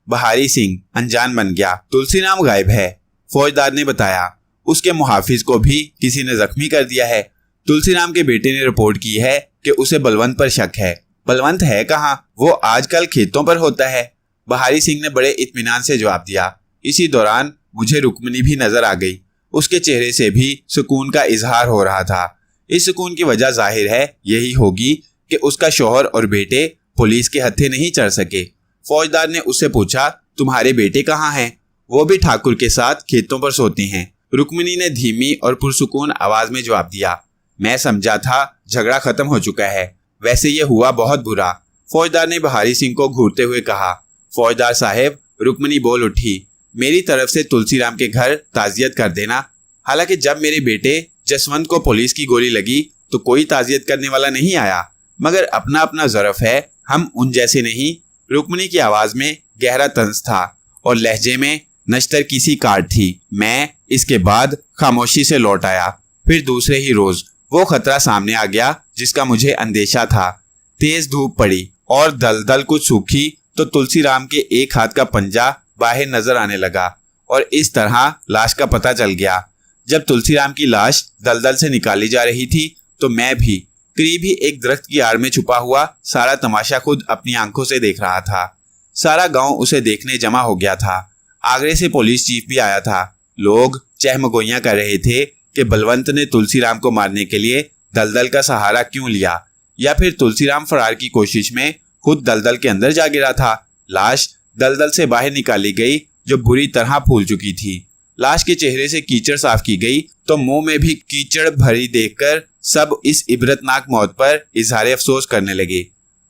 बहारी सिंह अनजान बन गया। तुलसीराम गायब है, फौजदार ने बताया। उसके मुहाफिज को भी किसी ने जख्मी कर दिया है। तुलसीराम के बेटे ने रिपोर्ट की है कि उसे बलवंत पर शक है। बलवंत है कहाँ? वो आजकल खेतों पर होता है, बहारी सिंह ने बड़े इत्मीनान से जवाब दिया। इसी दौरान मुझे रुक्मणी भी नजर आ गई। उसके चेहरे से भी सुकून का इजहार हो रहा था। इस सुकून की वजह जाहिर है यही होगी कि उसका शौहर और बेटे पुलिस के हत्थे नहीं चढ़ सके। फौजदार ने उससे पूछा, तुम्हारे बेटे कहाँ हैं? वो भी ठाकुर के साथ खेतों पर सोते हैं। रुक्मिणी ने धीमी और पुरसुकून आवाज में जवाब दिया। मैं समझा था झगड़ा खत्म हो चुका है, वैसे ये हुआ बहुत बुरा। फौजदार ने बहारी सिंह को घूरते हुए कहा। फौजदार साहब, रुक्मिणी बोल उठी, मेरी तरफ से तुलसीराम के घर ताजियत कर देना। हालांकि जब मेरे बेटे जसवंत को पुलिस की गोली लगी तो कोई ताजियत करने वाला नहीं आया, मगर अपना अपना ज़रफ है, हम उन जैसे नहीं। रुक्मिणी की आवाज में गहरा तंज था और लहजे में नश्तर की सी काट थी। मैं इसके बाद खामोशी से लौट आया। फिर दूसरे ही रोज वो खतरा सामने आ गया जिसका मुझे अंदेशा था। तेज धूप पड़ी और दलदल कुछ सूखी तो तुलसीराम के एक हाथ का पंजा बाहर नजर आने लगा और इस तरह लाश का पता चल गया। जब तुलसीराम की लाश दलदल से निकाली जा रही थी तो मैं भी करीब ही एक दरख्त की आड़ में छुपा हुआ सारा तमाशा खुद अपनी आंखों से देख रहा था। सारा गांव उसे देखने जमा हो गया था। आगरे से पुलिस चीफ भी आया था। लोग चहमगोइयां कर रहे थे कि बलवंत ने तुलसीराम को मारने के लिए दलदल का सहारा क्यों लिया, या फिर तुलसीराम फरार की कोशिश में खुद दलदल के अंदर जा गिरा था। लाश दलदल से बाहर निकाली गई जो बुरी तरह फूल चुकी थी। लाश के चेहरे से कीचड़ साफ की गई तो मुंह में भी कीचड़ भरी देखकर सब इस इबरतनाक मौत पर इजहार अफसोस करने लगे।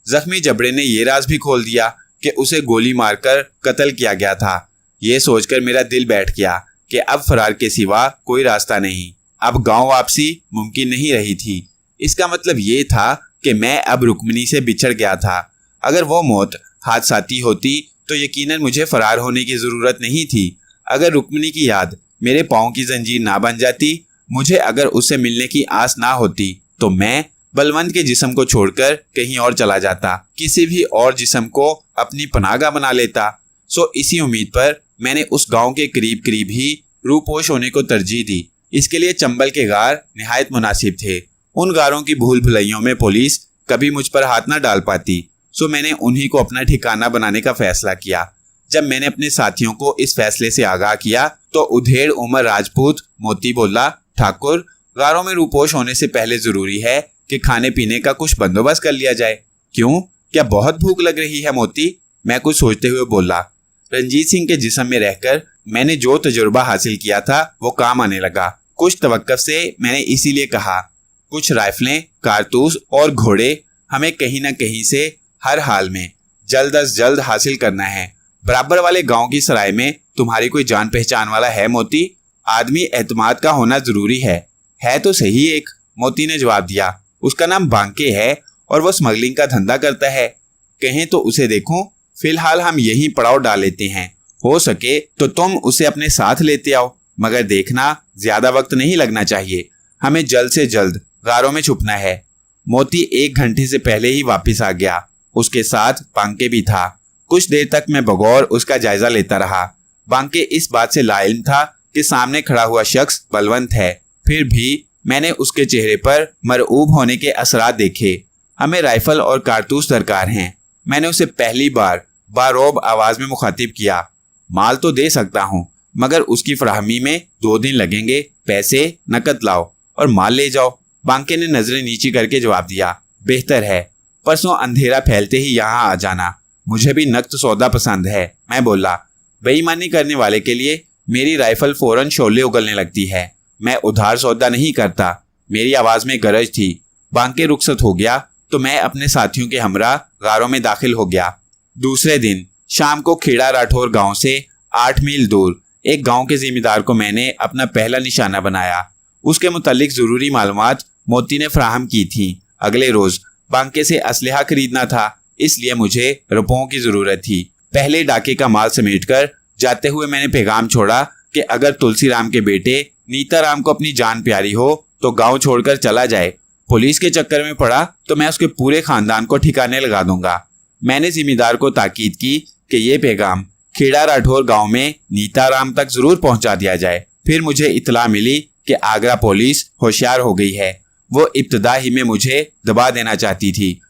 जख्मी जबड़े ने यह राज भी खोल दिया कि उसे गोली मारकर कत्ल किया गया था। ये सोचकर मेरा दिल बैठ गया कि अब फरार के सिवा कोई रास्ता नहीं। अब गांव वापसी मुमकिन नहीं रही थी। इसका मतलब ये था कि मैं अब रुक्मिणी से बिछड़ गया था। अगर वो मौत हादसाती होती तो यकीनन मुझे फरार होने की जरूरत नहीं थी। अगर रुक्मिणी की याद मेरे पाँव की जंजीर ना बन जाती, मुझे अगर उससे मिलने की आस ना होती, तो मैं बलवंत के जिस्म को छोड़कर कहीं और चला जाता, किसी भी और जिस्म को अपनी पनाहगाह बना लेता। सो इसी उम्मीद पर मैंने उस गांव के करीब करीब ही रूपोश होने को तरजीह दी। इसके लिए चंबल के गार निहायत मुनासिब थे। उन गारों की भूल भुलैयों में पुलिस कभी मुझ पर हाथ न डाल पाती। सो मैंने उन्हीं को अपना ठिकाना बनाने का फैसला किया। जब मैंने अपने साथियों को इस फैसले से आगाह किया तो उधेड़ उमर राजपूत मोती बोला, ठाकुर, गारों में रूपोश होने से पहले जरूरी है कि खाने पीने का कुछ बंदोबस्त कर लिया जाए। क्यों, क्या बहुत भूख लग रही है मोती? मैं कुछ सोचते हुए बोला। रंजीत सिंह के जिस्म में रहकर मैंने जो तजुर्बा हासिल किया था वो काम आने लगा। कुछ तवक्कुफ से मैंने इसीलिए कहा, कुछ राइफलें, कारतूस और घोड़े हमें कहीं न कहीं से हर हाल में जल्द अज जल्द हासिल करना है। बराबर वाले गांव की सराय में तुम्हारी कोई जान पहचान वाला है मोती? आदमी एतमाद का होना जरूरी है तो सही एक, मोती ने जवाब दिया। उसका नाम बांके है और वो स्मगलिंग का धंधा करता है। कहें तो उसे देखूं। फिलहाल हम यही पड़ाव डाल लेते हैं, हो सके तो तुम उसे अपने साथ लेते आओ, मगर देखना ज्यादा वक्त नहीं लगना चाहिए। हमें जल्द से जल्द गारों में छुपना है। मोती 1 घंटे से पहले ही वापस आ गया। उसके साथ बांके भी था। कुछ देर तक मैं बगौर उसका जायजा लेता रहा। बांके इस बात से लाइल्म था कि सामने खड़ा हुआ शख्स बलवंत है। फिर भी मैंने उसके चेहरे पर मरऊब होने के असरात देखे। हमें राइफल और कारतूस दरकार हैं। मैंने उसे पहली बार बारोब आवाज में मुखातिब किया। माल तो दे सकता हूँ, मगर उसकी फराहमी में 2 दिन लगेंगे। पैसे नकद लाओ और माल ले जाओ। बांके ने नजरें नीची करके जवाब दिया, बेहतर है, परसों अंधेरा फैलते ही यहाँ आ जाना। मुझे भी नकद सौदा पसंद है, मैं बोला। बेईमानी करने वाले के लिए मेरी राइफल फौरन शोले उगलने लगती है। मैं उधार सौदा नहीं करता। मेरी आवाज में गरज थी। बांके रुखसत हो गया तो मैं अपने साथियों के हमरा गारों में दाखिल हो गया। दूसरे दिन शाम को खेड़ा राठौर गांव से 8 मील दूर एक गांव के जिम्मेदार को मैंने अपना पहला निशाना बनाया। उसके मुतालिक जरूरी मालूमात मोती ने फराहम की थी। अगले रोज बांके से असलहा खरीदना था, इसलिए मुझे रुपयों की जरूरत थी। पहले डाके का माल समेटकर जाते हुए मैंने पैगाम छोड़ा कि अगर तुलसीराम के बेटे नीताराम को अपनी जान प्यारी हो तो गांव छोड़कर चला जाए। पुलिस के चक्कर में पड़ा तो मैं उसके पूरे खानदान को ठिकाने लगा दूंगा। मैंने जिम्मेदार को ताकीद की कि ये पैगाम खेड़ा राठौर गांव में नीताराम तक जरूर पहुंचा दिया जाए। फिर मुझे इतला मिली कि आगरा पुलिस होशियार हो गई है। वो इब्तदा ही में मुझे दबा देना चाहती थी।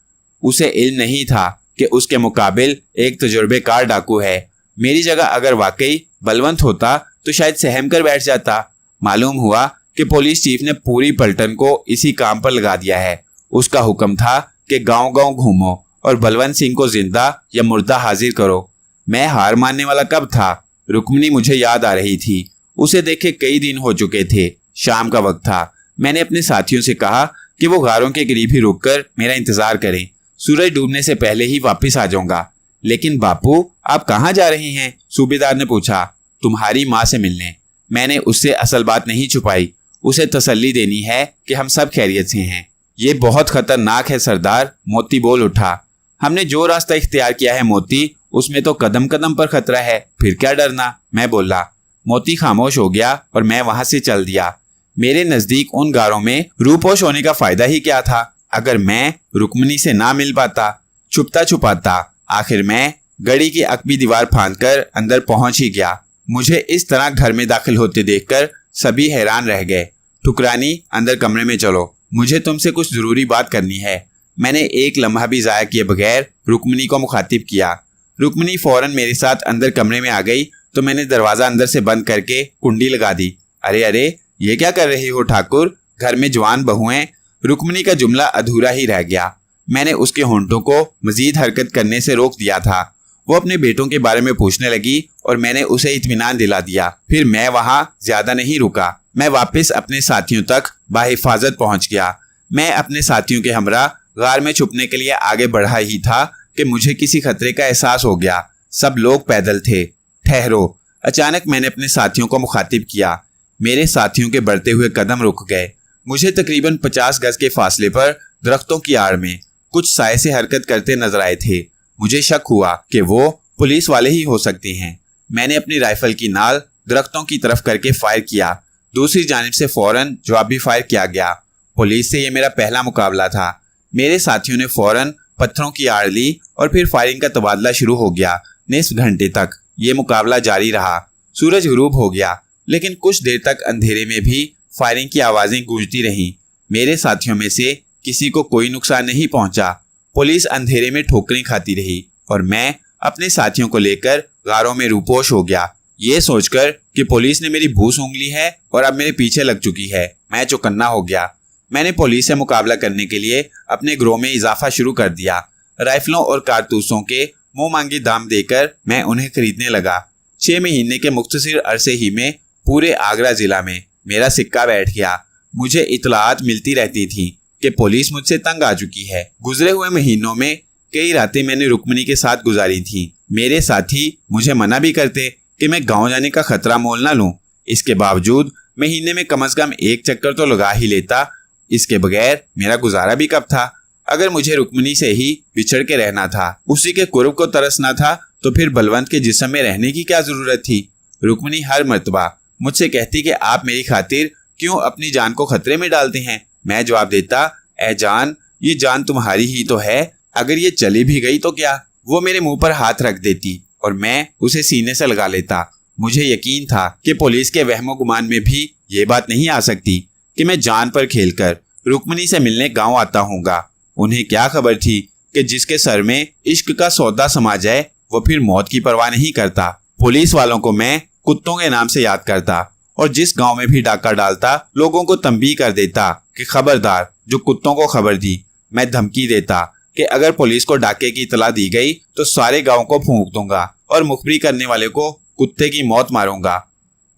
उसे इल्म नहीं था कि उसके मुकाबिल एक तजुर्बेकार डाकू है। मेरी जगह अगर वाकई बलवंत होता तो शायद सहम कर बैठ जाता। मालूम हुआ कि पुलिस चीफ ने पूरी पलटन को इसी काम पर लगा दिया है। उसका हुक्म था कि गांव गांव घूमो और बलवंत सिंह को जिंदा या मुर्दा हाजिर करो। मैं हार मानने वाला कब था? रुक्मणी मुझे याद आ रही थी। उसे देखे कई दिन हो चुके थे। शाम का वक्त था। मैंने अपने साथियों से कहा कि वो गारों के करीब ही रुककर मेरा इंतजार करें। सूरज डूबने से पहले ही वापस आ जाऊंगा। लेकिन बापू, आप कहाँ जा रहे हैं? सूबेदार ने पूछा। तुम्हारी माँ से मिलने। मैंने उससे असल बात नहीं छुपाई। उसे तसल्ली देनी है कि हम सब खैरियत से हैं। ये बहुत खतरनाक है सरदार, मोती बोल उठा। हमने जो रास्ता इख्तियार किया है मोती, उसमें तो कदम कदम पर खतरा है, फिर क्या डरना, मैं बोला। मोती खामोश हो गया और मैं वहां से चल दिया। मेरे नजदीक उन गारों में रूपोश होने का फायदा ही क्या था? अगर मैं रुक्मणी से ना मिल पाता, छुपता छुपाता, आखिर मैं गड़ी की अकबी दीवार फांदकर अंदर पहुंच ही गया। मुझे इस तरह घर में दाखिल होते देखकर सभी हैरान रह गए। ठुकरानी, अंदर कमरे में चलो, मुझे तुमसे कुछ जरूरी बात करनी है। मैंने एक लम्हा भी जाया किए बगैर रुक्मणी को मुखातिब किया। रुक्मणी फौरन मेरे साथ अंदर कमरे में आ गई तो मैंने दरवाजा अंदर से बंद करके कुंडी लगा दी। अरे अरे, ये क्या कर रही हो ठाकुर? घर में जवान बहुएं। रुक्मणी का जुमला अधूरा ही रह गया। मैंने उसके होंठों को मजीद हरकत करने से रोक दिया था। वो अपने बेटों के बारे में पूछने लगी और मैंने उसे इत्मीनान दिला दिया। फिर मैं वहां ज्यादा नहीं रुका। मैं वापस अपने साथियों तक बाहिफाजत पहुंच गया। मैं अपने साथियों के हमरा गार में छुपने के लिए आगे बढ़ा ही था कि मुझे किसी खतरे का एहसास हो गया। सब लोग पैदल थे। ठहरो, अचानक मैंने अपने साथियों को मुखातिब किया। मेरे साथियों के बढ़ते हुए कदम रुक गए। मुझे तकरीबन 50 गज के फासले पर दरख्तों की आड़ में कुछ साए से हरकत करते नजर आए थे। मुझे शक हुआ कि वो पुलिस वाले ही हो सकते हैं। मैंने अपनी राइफल की नाल दरख्तों की तरफ करके फायर किया। दूसरी जानिब से फौरन जवाबी फायर किया गया। पुलिस से ये मेरा पहला मुकाबला था। मेरे साथियों ने फौरन पत्थरों की आड़ ली और फिर फायरिंग का तबादला शुरू हो गया। निस्फ घंटे तक ये मुकाबला जारी रहा। सूरज गुरूब हो गया, लेकिन कुछ देर तक अंधेरे में भी फायरिंग की आवाजें गूंजती रहीं। मेरे साथियों में से किसी को कोई नुकसान नहीं पहुंचा। पुलिस अंधेरे में ठोकरें खाती रही और मैं अपने साथियों को लेकर गारों में रूपोश हो गया। ये सोचकर कि पुलिस ने मेरी भूस सूंघ ली है और अब मेरे पीछे लग चुकी है, मैं चौकन्ना हो गया। मैंने पुलिस से मुकाबला करने के लिए अपने गिरोह में इजाफा शुरू कर दिया। राइफलों और कारतूसों के मुंह मांगे दाम देकर मैं उन्हें खरीदने लगा। 6 महीने के मुख्तसर अरसे ही में पूरे आगरा जिला में मेरा सिक्का बैठ गया। मुझे इतलात मिलती रहती थी कि पुलिस मुझसे तंग आ चुकी है। गुजरे हुए महीनों में कई रातें मैंने रुक्मणी के साथ गुजारी थी। मेरे साथी मुझे मना भी करते कि मैं गांव जाने का खतरा मोल ना लूं। इसके बावजूद महीने में कम से कम एक चक्कर तो लगा ही लेता। इसके बगैर मेरा गुजारा भी कब था। अगर मुझे रुक्मणी से ही बिछड़ के रहना था, उसी के कुर्ब को तरसना था, तो फिर बलवंत के जिस्म में रहने की क्या जरूरत थी। रुक्मणी हर मर्तबा मुझसे कहती कि आप मेरी खातिर क्यों अपनी जान को खतरे में डालते हैं। मैं जवाब देता, ए जान, ये जान तुम्हारी ही तो है, अगर ये चली भी गई तो क्या। वो मेरे मुंह पर हाथ रख देती और मैं उसे सीने से लगा लेता। मुझे यकीन था कि पुलिस के वहमो गुमान में भी ये बात नहीं आ सकती कि मैं जान पर खेलकर रुक्मणी से मिलने गांव आता हूँगा। उन्हें क्या खबर थी कि जिसके सर में इश्क का सौदा समा जाए वो फिर मौत की परवाह नहीं करता। पुलिस वालों को मैं कुत्तों के नाम से याद करता और जिस गांव में भी डाका डालता लोगों को तंबीह कर देता कि खबरदार, जो कुत्तों को खबर दी। मैं धमकी देता कि अगर पुलिस को डाके की इतला दी गई तो सारे गांव को फूंक दूंगा और मुखबिरी करने वाले को कुत्ते की मौत मारूंगा।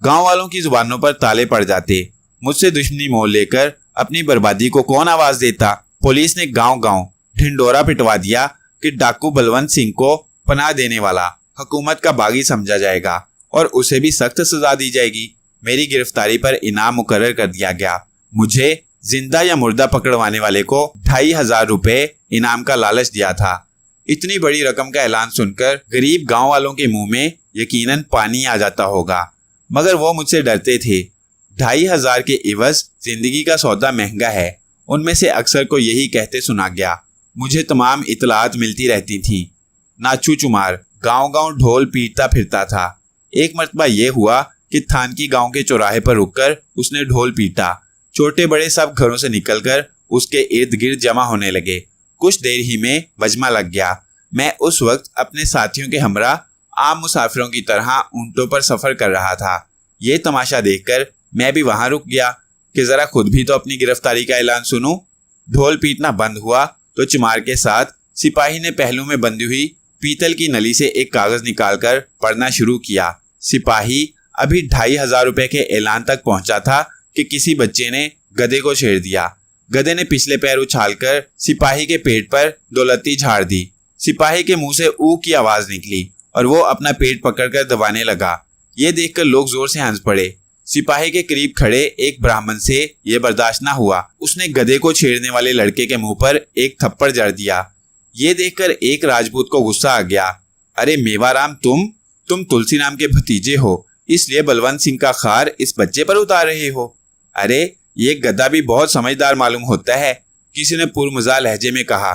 गांव वालों की जुबानों पर ताले पड़ जाते। मुझसे दुश्मनी मोल लेकर अपनी बर्बादी को कौन आवाज देता। पुलिस ने गांव गांव ढिंडोरा पिटवा दिया कि डाकू बलवंत सिंह को पनाह देने वाला हुकूमत का बागी समझा जाएगा और उसे भी सख्त सजा दी जाएगी। मेरी गिरफ्तारी पर इनाम मुकर्रर कर दिया गया। मुझे जिंदा या मुर्दा पकड़वाने वाले को 2500 रुपए इनाम का लालच दिया था। इतनी बड़ी रकम का ऐलान सुनकर गरीब गांव वालों के मुंह में यकीनन पानी आ जाता होगा, मगर वो मुझसे डरते थे। 2500 के इवज जिंदगी का सौदा महंगा है, उनमें से अक्सर को यही कहते सुना गया। मुझे तमाम इतलात मिलती रहती थी। नाचू चुमार गांव गांव ढोल पीटता फिरता था। एक मर्तबा यह हुआ कि थानकी गांव के चौराहे पर रुककर उसने ढोल पीटा। छोटे बड़े सब घरों से निकलकर उसके इर्द गिर्द जमा होने लगे। कुछ देर ही में वजमा लग गया। मैं उस वक्त अपने साथियों के हमरा आम मुसाफिरों की तरह ऊंटों पर सफर कर रहा था। ये तमाशा देखकर मैं भी वहां रुक गया कि जरा खुद भी तो अपनी गिरफ्तारी का ऐलान सुनूं। ढोल पीटना बंद हुआ तो चमार के साथ सिपाही ने पहलू में बंधी हुई पीतल की नली से एक कागज निकालकर पढ़ना शुरू किया। सिपाही अभी 2500 रुपए के ऐलान तक पहुंचा था कि किसी बच्चे ने गधे को छेड़ दिया। गधे ने पिछले पैर उछालकर सिपाही के पेट पर 2 लत्ती झाड़ दी। सिपाही के मुंह से ऊ की आवाज निकली और वो अपना पेट पकड़कर दबाने लगा। ये देखकर लोग जोर से हंस पड़े। सिपाही के करीब खड़े एक ब्राह्मण से यह बर्दाश्त न हुआ। उसने गधे को छेड़ने वाले लड़के के मुंह पर एक थप्पड़ जड़ दिया। ये देखकर एक राजपूत को गुस्सा आ गया। अरे मेवाराम, तुम तुलसी नाम के भतीजे हो, इसलिए बलवंत सिंह का खार इस बच्चे पर उतार रहे हो। अरे ये गधा भी बहुत समझदार मालूम होता है, किसी ने पुरमज़ाह लहजे में कहा।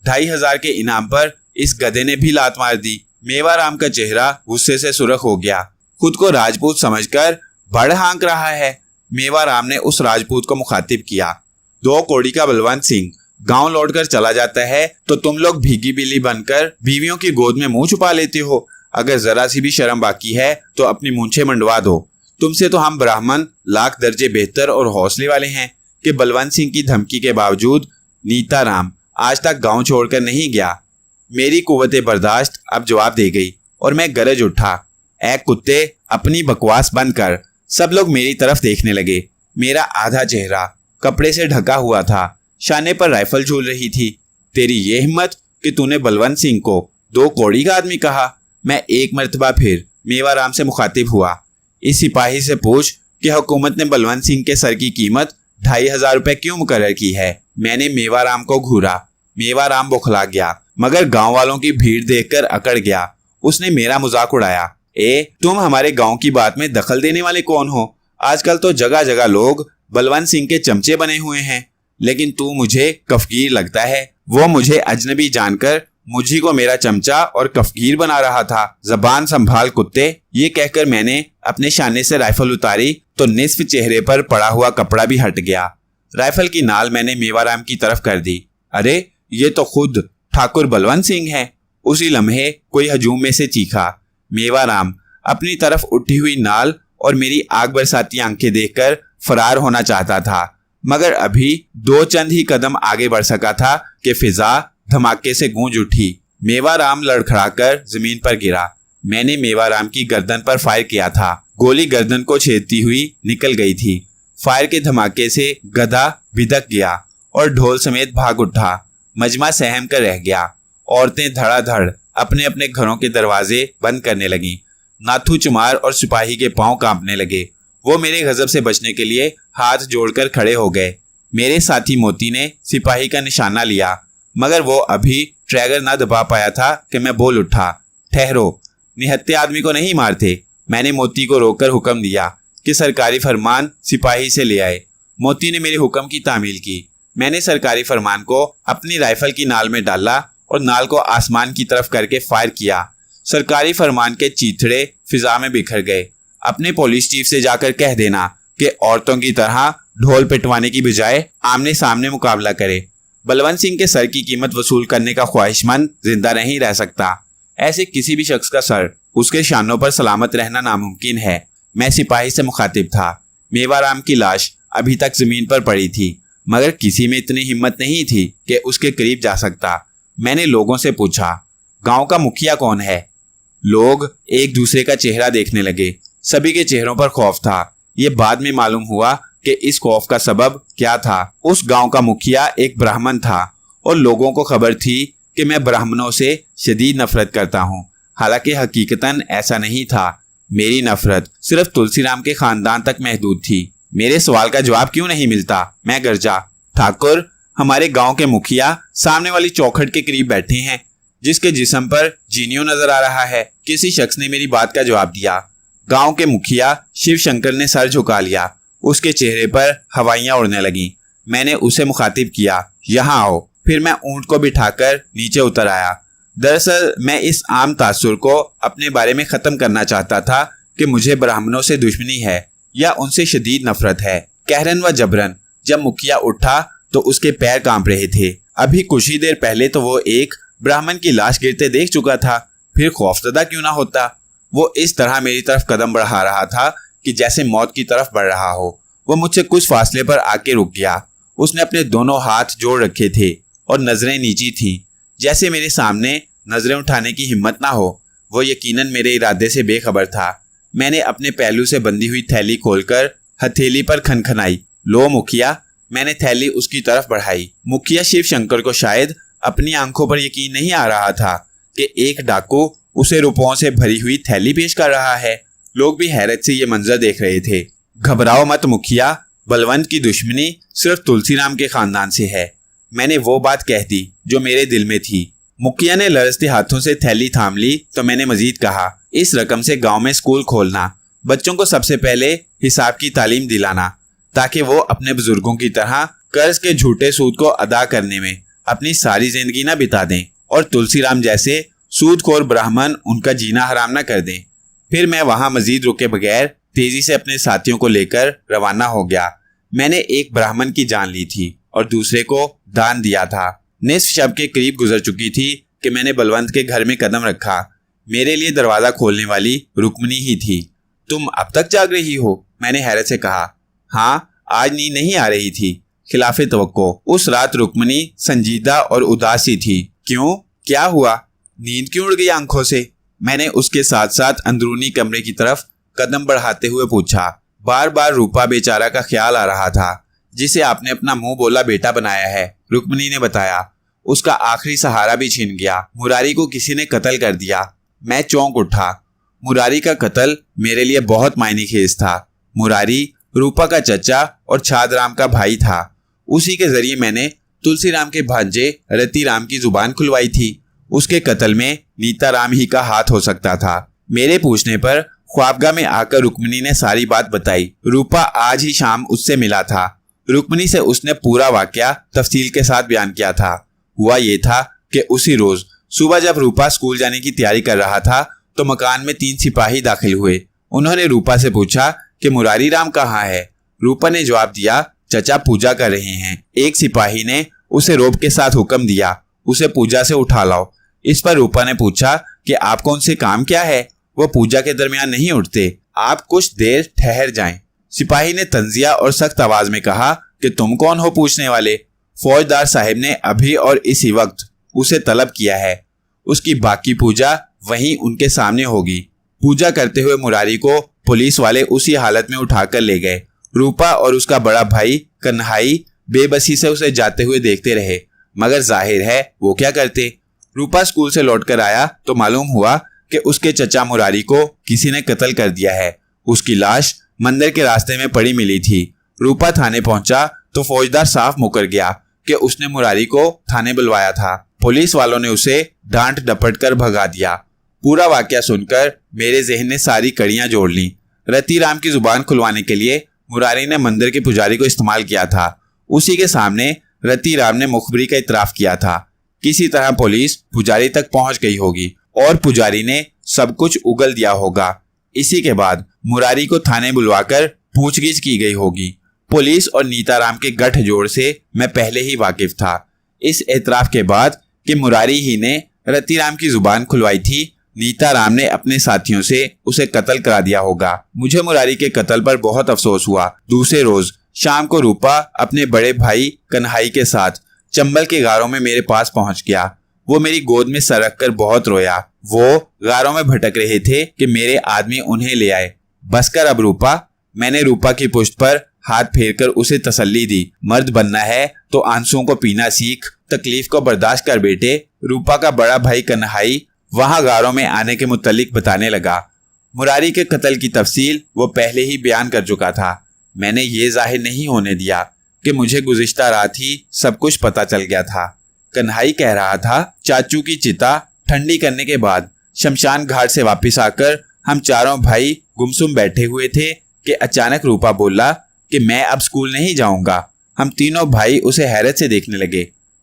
2500 के इनाम पर इस गधे ने भी लात मार दी। मेवाराम का चेहरा गुस्से से सुर्ख हो गया। खुद को राजपूत समझकर बड़ हाँक रहा है। मेवाराम ने उस राजपूत को मुखातिब किया। 2 कौड़ी का बलवंत सिंह गांव लौटकर चला जाता है तो तुम लोग भीगी बिल्ली बनकर बीवियों की गोद में मुंह छुपा लेते हो। अगर जरा सी भी शर्म बाकी है तो अपनी मूंछें मंडवा दो। तुमसे तो हम ब्राह्मण लाख दर्जे बेहतर और हौसले वाले हैं कि बलवंत सिंह की धमकी के बावजूद नीताराम आज तक गांव छोड़कर नहीं गया। मेरी कुव्वते बर्दाश्त अब जवाब दे गई और मैं गरज उठा, ऐ कुत्ते, अपनी बकवास बंद कर। सब लोग मेरी तरफ देखने लगे। मेरा आधा चेहरा कपड़े से ढका हुआ था, शाने पर राइफल झूल रही थी। तेरी ये हिम्मत कि तूने बलवंत सिंह को 2 कौड़ी का आदमी कहा। मैं एक मर्तबा फिर मेवाराम से मुखातिब हुआ। इस सिपाही से पूछ कि हुकूमत ने बलवंत सिंह के सर की कीमत 2500 रुपए क्यों मुकर्रर की है। मैंने मेवाराम को घूरा। मेवाराम बौखला गया, मगर गांव वालों की भीड़ देखकर अकड़ गया। उसने मेरा मजाक उड़ाया। तुम हमारे गांव की बात में दखल देने वाले कौन हो? आजकल तो जगह जगह लोग बलवंत सिंह के चमचे बने हुए हैं। लेकिन तू मुझे कफगीर लगता है। वो मुझे अजनबी जानकर मुझी को मेरा चमचा और कफगीर बना रहा था। जबान संभाल कुत्ते, ये कहकर मैंने अपने शाने से राइफल उतारी तो निस्फ चेहरे पर पड़ा हुआ कपड़ा भी हट गया। राइफल की नाल मैंने मेवाराम की तरफ कर दी। अरे ये तो खुद ठाकुर बलवंत सिंह है। उसी लम्हे कोई हजूम में से चीखा। मेवाराम अपनी तरफ उठी हुई नाल और मेरी आग बरसाती आंखें देखकर फरार होना चाहता था, मगर अभी दो चंद ही कदम आगे बढ़ सका था कि फिजा धमाके से गूंज उठी। मेवाराम लड़खड़ाकर जमीन पर गिरा। मैंने मेवाराम की गर्दन पर फायर किया था। गोली गर्दन को छेदती हुई निकल गई थी। फायर के धमाके से गधा भिदक गया और ढोल समेत भाग उठा। मजमा सहम कर रह गया। औरतें धड़ाधड़ अपने अपने घरों के दरवाजे बंद करने लगीं। नाथू चुमार और सिपाही के पांव कांपने लगे। वो मेरे गजब से बचने के लिए हाथ जोड़कर खड़े हो गए। मेरे साथी मोती ने सिपाही का निशाना लिया, मगर वो अभी ट्रैगर ना दबा पाया था कि मैं बोल उठा, ठहरो, निहत्थे आदमी को नहीं मारते। मैंने मोती को रोककर हुक्म दिया कि सरकारी फरमान सिपाही से ले आए। मोती ने मेरे हुक्म की तामील की। मैंने सरकारी फरमान को अपनी राइफल की नाल में डाला और नाल को आसमान की तरफ करके फायर किया। सरकारी फरमान के चीथड़े फिजा में बिखर गए। अपने पुलिस चीफ से जाकर कह देना कि औरतों की तरह ढोल पिटवाने की बजाय आमने सामने मुकाबला करे। बलवंत सिंह के सर की कीमत वसूल करने का ख्वाहिशमंद जिंदा नहीं रह सकता। ऐसे किसी भी शख्स का सर उसके शानों पर सलामत रहना नामुमकिन है। मैं सिपाही से मुखातिब था। मेवाराम की लाश अभी तक जमीन पर पड़ी थी, मगर किसी में इतनी हिम्मत नहीं थी कि उसके करीब जा सकता। मैंने लोगों से पूछा, गांव का मुखिया कौन है? लोग एक दूसरे का चेहरा देखने लगे। सभी के चेहरों पर खौफ था। ये बाद में मालूम हुआ कि इस खौफ का सबब क्या था। उस गांव का मुखिया एक ब्राह्मण था और लोगों को खबर थी कि मैं ब्राह्मणों से शदीद नफरत करता हूँ। हालांकि हकीकतन ऐसा नहीं था। मेरी नफरत सिर्फ तुलसीराम के खानदान तक महदूद थी। मेरे सवाल का जवाब क्यों नहीं मिलता? मैं गरजा, ठाकुर, हमारे गांव के मुखिया सामने वाली चौखट के करीब बैठे हैं, जिसके जिस्म पर जीनियो नजर आ रहा है। किसी शख्स ने मेरी बात का जवाब दिया। गांव के मुखिया शिव शंकर ने सर झुका लिया। उसके चेहरे पर हवाइयां उड़ने लगीं। मैंने उसे मुखातिब किया, यहाँ आओ। फिर मैं ऊंट को बिठाकर नीचे उतर आया। दरअसल मैं इस आम तासुर को अपने बारे में ख़त्म करना चाहता था कि मुझे ब्राह्मणों से दुश्मनी है या उनसे शदीद नफरत है। कहरन व जबरन जब मुखिया उठा तो उसके पैर कांप रहे थे। अभी कुछ ही देर पहले तो वो एक ब्राह्मण की लाश गिरते देख चुका था। फिर खौफजदा क्यों ना होता? वो इस तरह मेरी तरफ कदम बढ़ा रहा था कि जैसे मौत की तरफ बढ़ रहा हो। वो मुझसे कुछ फासले पर आके रुक गया। उसने अपने दोनों हाथ जोड़ रखे थे और नजरें नीची थीं, जैसे मेरे सामने नजरें उठाने की हिम्मत ना हो। वो यकीनन मेरे इरादे से बेखबर था। मैंने अपने पहलू से बंधी हुई थैली खोलकर हथेली पर खनखनाई। लो मुखिया। मैंने थैली उसकी तरफ बढ़ाई। मुखिया शिव शंकर को शायद अपनी आंखों पर यकीन नहीं आ रहा था कि एक डाकू उसे रुपयों से भरी हुई थैली पेश कर रहा है। लोग भी हैरत से ये मंजर देख रहे थे। घबराओ मत मुखिया, बलवंत की दुश्मनी सिर्फ तुलसीराम के खानदान से है। मैंने वो बात कह दी जो मेरे दिल में थी। मुखिया ने लरजते हाथों से थैली थाम ली तो मैंने मजीद कहा, इस रकम से गांव में स्कूल खोलना, बच्चों को सबसे पहले हिसाब की तालीम दिलाना, ताकि वो अपने बुजुर्गों की तरह कर्ज के झूठे सूद को अदा करने में अपनी सारी जिंदगी ना बिता दें और तुलसीराम जैसे सूदखोर ब्राह्मण उनका जीना हराम ना कर दें। फिर मैं वहां मजीद रुके बगैर तेजी से अपने साथियों को लेकर रवाना हो गया। मैंने एक ब्राह्मण की जान ली थी और दूसरे को दान दिया था। निस्फ शब के करीब गुजर चुकी थी कि मैंने बलवंत के घर में कदम रखा। मेरे लिए दरवाजा खोलने वाली रुक्मणी ही थी। तुम अब तक जाग रही हो? मैंने हैरत से कहा। हाँ, आज नींद नहीं आ रही थी। खिलाफे तवक्को उस रात रुक्मणी संजीदा और उदासी थी। क्यों, क्या हुआ? नींद क्यों उड़ गई आंखों से? मैंने उसके साथ साथ अंदरूनी कमरे की तरफ कदम बढ़ाते हुए पूछा। बार बार रूपा बेचारा का ख्याल आ रहा था, जिसे आपने अपना मुंह बोला बेटा बनाया है। रुक्मणी ने बताया। उसका आखिरी सहारा भी छीन गया। मुरारी को किसी ने कत्ल कर दिया। मैं चौंक उठा। मुरारी का कत्ल मेरे लिए बहुत मायनेखेज था। मुरारी रूपा का चचा और छादराम का भाई था। उसी के जरिए मैंने तुलसीराम के भांजे रतिराम की जुबान खुलवाई थी। उसके कत्ल में नीताराम ही का हाथ हो सकता था। मेरे पूछने पर ख्वाबगाह में आकर रुक्मणी ने सारी बात बताई। रूपा आज ही शाम उससे मिला था। रुक्मिणी से उसने पूरा वाकया तफसील के साथ बयान किया था। हुआ ये था कि उसी रोज सुबह जब रूपा स्कूल जाने की तैयारी कर रहा था तो मकान में 3 सिपाही दाखिल हुए। उन्होंने रूपा से पूछा कि मुरारी राम कहाँ है। रूपा ने जवाब दिया, चचा पूजा कर रहे हैं। एक सिपाही ने उसे रोब के साथ हुक्म दिया, उसे पूजा से उठा लाओ। इस पर रूपा ने पूछा कि आपको उनसे काम क्या है, वो पूजा के दरमियान नहीं उठते, आप कुछ देर ठहर जाएं। सिपाही ने तंजिया और सख्त आवाज में कहा कि तुम कौन हो पूछने वाले। फौजदार साहब ने अभी और इसी वक्त उसे तलब किया है, उसकी बाकी पूजा वहीं उनके सामने होगी। पूजा करते हुए मुरारी को पुलिस वाले उसी हालत में उठाकर ले गए। रूपा और उसका बड़ा भाई कन्हई बेबसी से उसे जाते हुए देखते रहे, मगर जाहिर है वो क्या करते। रूपा स्कूल से लौटकर आया तो मालूम हुआ कि उसके चचा मुरारी को किसी ने कत्ल कर दिया है। उसकी लाश मंदिर के रास्ते में पड़ी मिली थी। रूपा थाने पहुंचा तो फौजदार साफ मुकर गया कि उसने मुरारी को थाने बुलवाया था। पुलिस वालों ने उसे डांट डपट कर भगा दिया। पूरा वाकया सुनकर मेरे जहन ने सारी कड़ियां जोड़ ली। रति राम की जुबान खुलवाने के लिए मुरारी ने मंदिर के पुजारी को इस्तेमाल किया था। उसी के सामने रति राम ने मुखबरी का इतराफ किया था। किसी तरह पुलिस पुजारी तक पहुंच गई होगी और पुजारी ने सब कुछ उगल दिया होगा। इसी के बाद मुरारी को थाने बुलवाकर पूछगिछ की गई होगी। पुलिस और नीताराम के गठजोड़ से मैं पहले ही वाकिफ था। इस एतराफ के बाद कि मुरारी ही ने रतिराम की जुबान खुलवाई थी, नीताराम ने अपने साथियों से उसे कत्ल करा दिया होगा। मुझे मुरारी के कत्ल पर बहुत अफसोस हुआ। दूसरे रोज शाम को रूपा अपने बड़े भाई कन्हई के साथ चंबल के गारों में मेरे पास पहुंच गया। वो मेरी गोद में सरक कर बहुत रोया। वो गारों में भटक रहे थे कि मेरे आदमी उन्हें ले आए। बस कर अब रूपा। मैंने रूपा की पुश्त पर हाथ फेरकर उसे तसल्ली दी। मर्द बनना है तो आंसुओं को पीना सीख, तकलीफ को बर्दाश्त कर बेटे। रूपा का बड़ा भाई कन्हई वहां गारों में आने के मुतालिक बताने लगा। मुरारी के कत्ल की तफसील वो पहले ही बयान कर चुका था। मैंने ये जाहिर नहीं होने दिया कि मुझे गुज़िश्ता रात ही सब कुछ पता चल गया था। कन्हई कह रहा था, चाचू की चिता ठंडी करने के बाद शमशान घाट से वापस आकर हम चारों भाई गुमसुम बैठे हुए थे कि अचानक रूपा बोला कि मैं अब स्कूल नहीं जाऊंगा। हम तीनों भाई उसे हैरत से देखने लगे।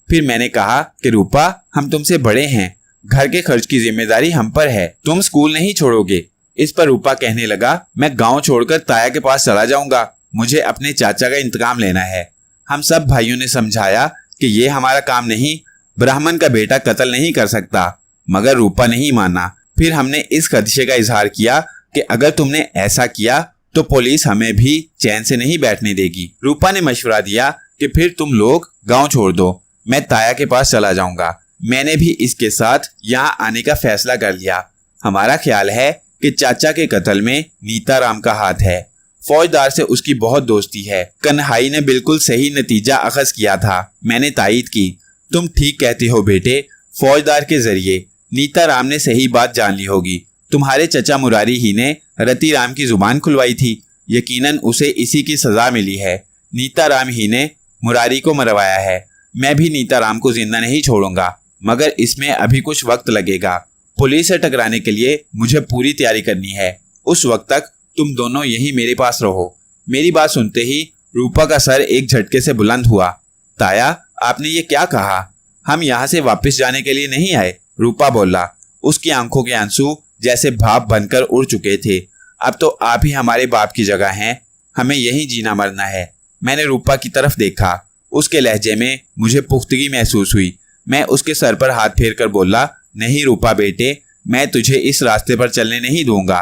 फिर मैंने कहा कि रूपा, हम तुमसे बड़े हैं, घर के खर्च की जिम्मेदारी हम पर है, तुम स्कूल नहीं छोड़ोगे। इस पर रूपा कहने लगा, मैं गांव छोड़कर ताया के पास चला जाऊंगा, मुझे अपने चाचा का इंतकाम लेना है। हम सब भाइयों ने समझाया कि ये हमारा काम नहीं, ब्राह्मण का बेटा कत्ल नहीं कर सकता, मगर रूपा नहीं माना। फिर हमने इस खदशे का इजहार किया कि अगर तुमने ऐसा किया तो पुलिस हमें भी चैन से नहीं बैठने देगी। रूपा ने मशवरा दिया कि फिर तुम लोग गांव छोड़ दो, मैं ताया के पास चला जाऊंगा। मैंने भी इसके साथ यहाँ आने का फैसला कर लिया। हमारा ख्याल है कि चाचा के कत्ल में नीताराम का हाथ है। फौजदार से उसकी बहुत दोस्ती है। कन्हई ने बिल्कुल सही नतीजा अखज किया था। मैंने तायीद की, तुम ठीक कहते हो बेटे। फौजदार के जरिए नीताराम ने सही बात जान ली होगी। तुम्हारे चचा मुरारी ही ने रतिराम की जुबान खुलवाई थी। यकीनन उसे इसी की सजा मिली है। नीताराम ही ने मुरारी को मरवाया है। मैं भी नीताराम को जिंदा नहीं छोड़ूंगा, मगर इसमें अभी कुछ वक्त लगेगा। पुलिस से टकराने के लिए मुझे पूरी तैयारी करनी है। उस वक्त तक तुम दोनों यहीं मेरे पास रहो। मेरी बात सुनते ही रूपा का सर एक झटके से बुलंद हुआ। ताया, आपने ये क्या कहा? हम यहाँ से वापस जाने के लिए नहीं आए, रूपा बोला। उसकी आंखों के आंसू जैसे भाप बनकर उड़ चुके थे। अब तो आप ही हमारे बाप की जगह हैं, हमें यहीं जीना मरना है। मैंने रूपा की तरफ देखा। उसके लहजे में मुझे पुख्तगी महसूस हुई। मैं उसके सर पर हाथ फेर कर बोला, नहीं रूपा बेटे, मैं तुझे इस रास्ते पर चलने नहीं दूंगा।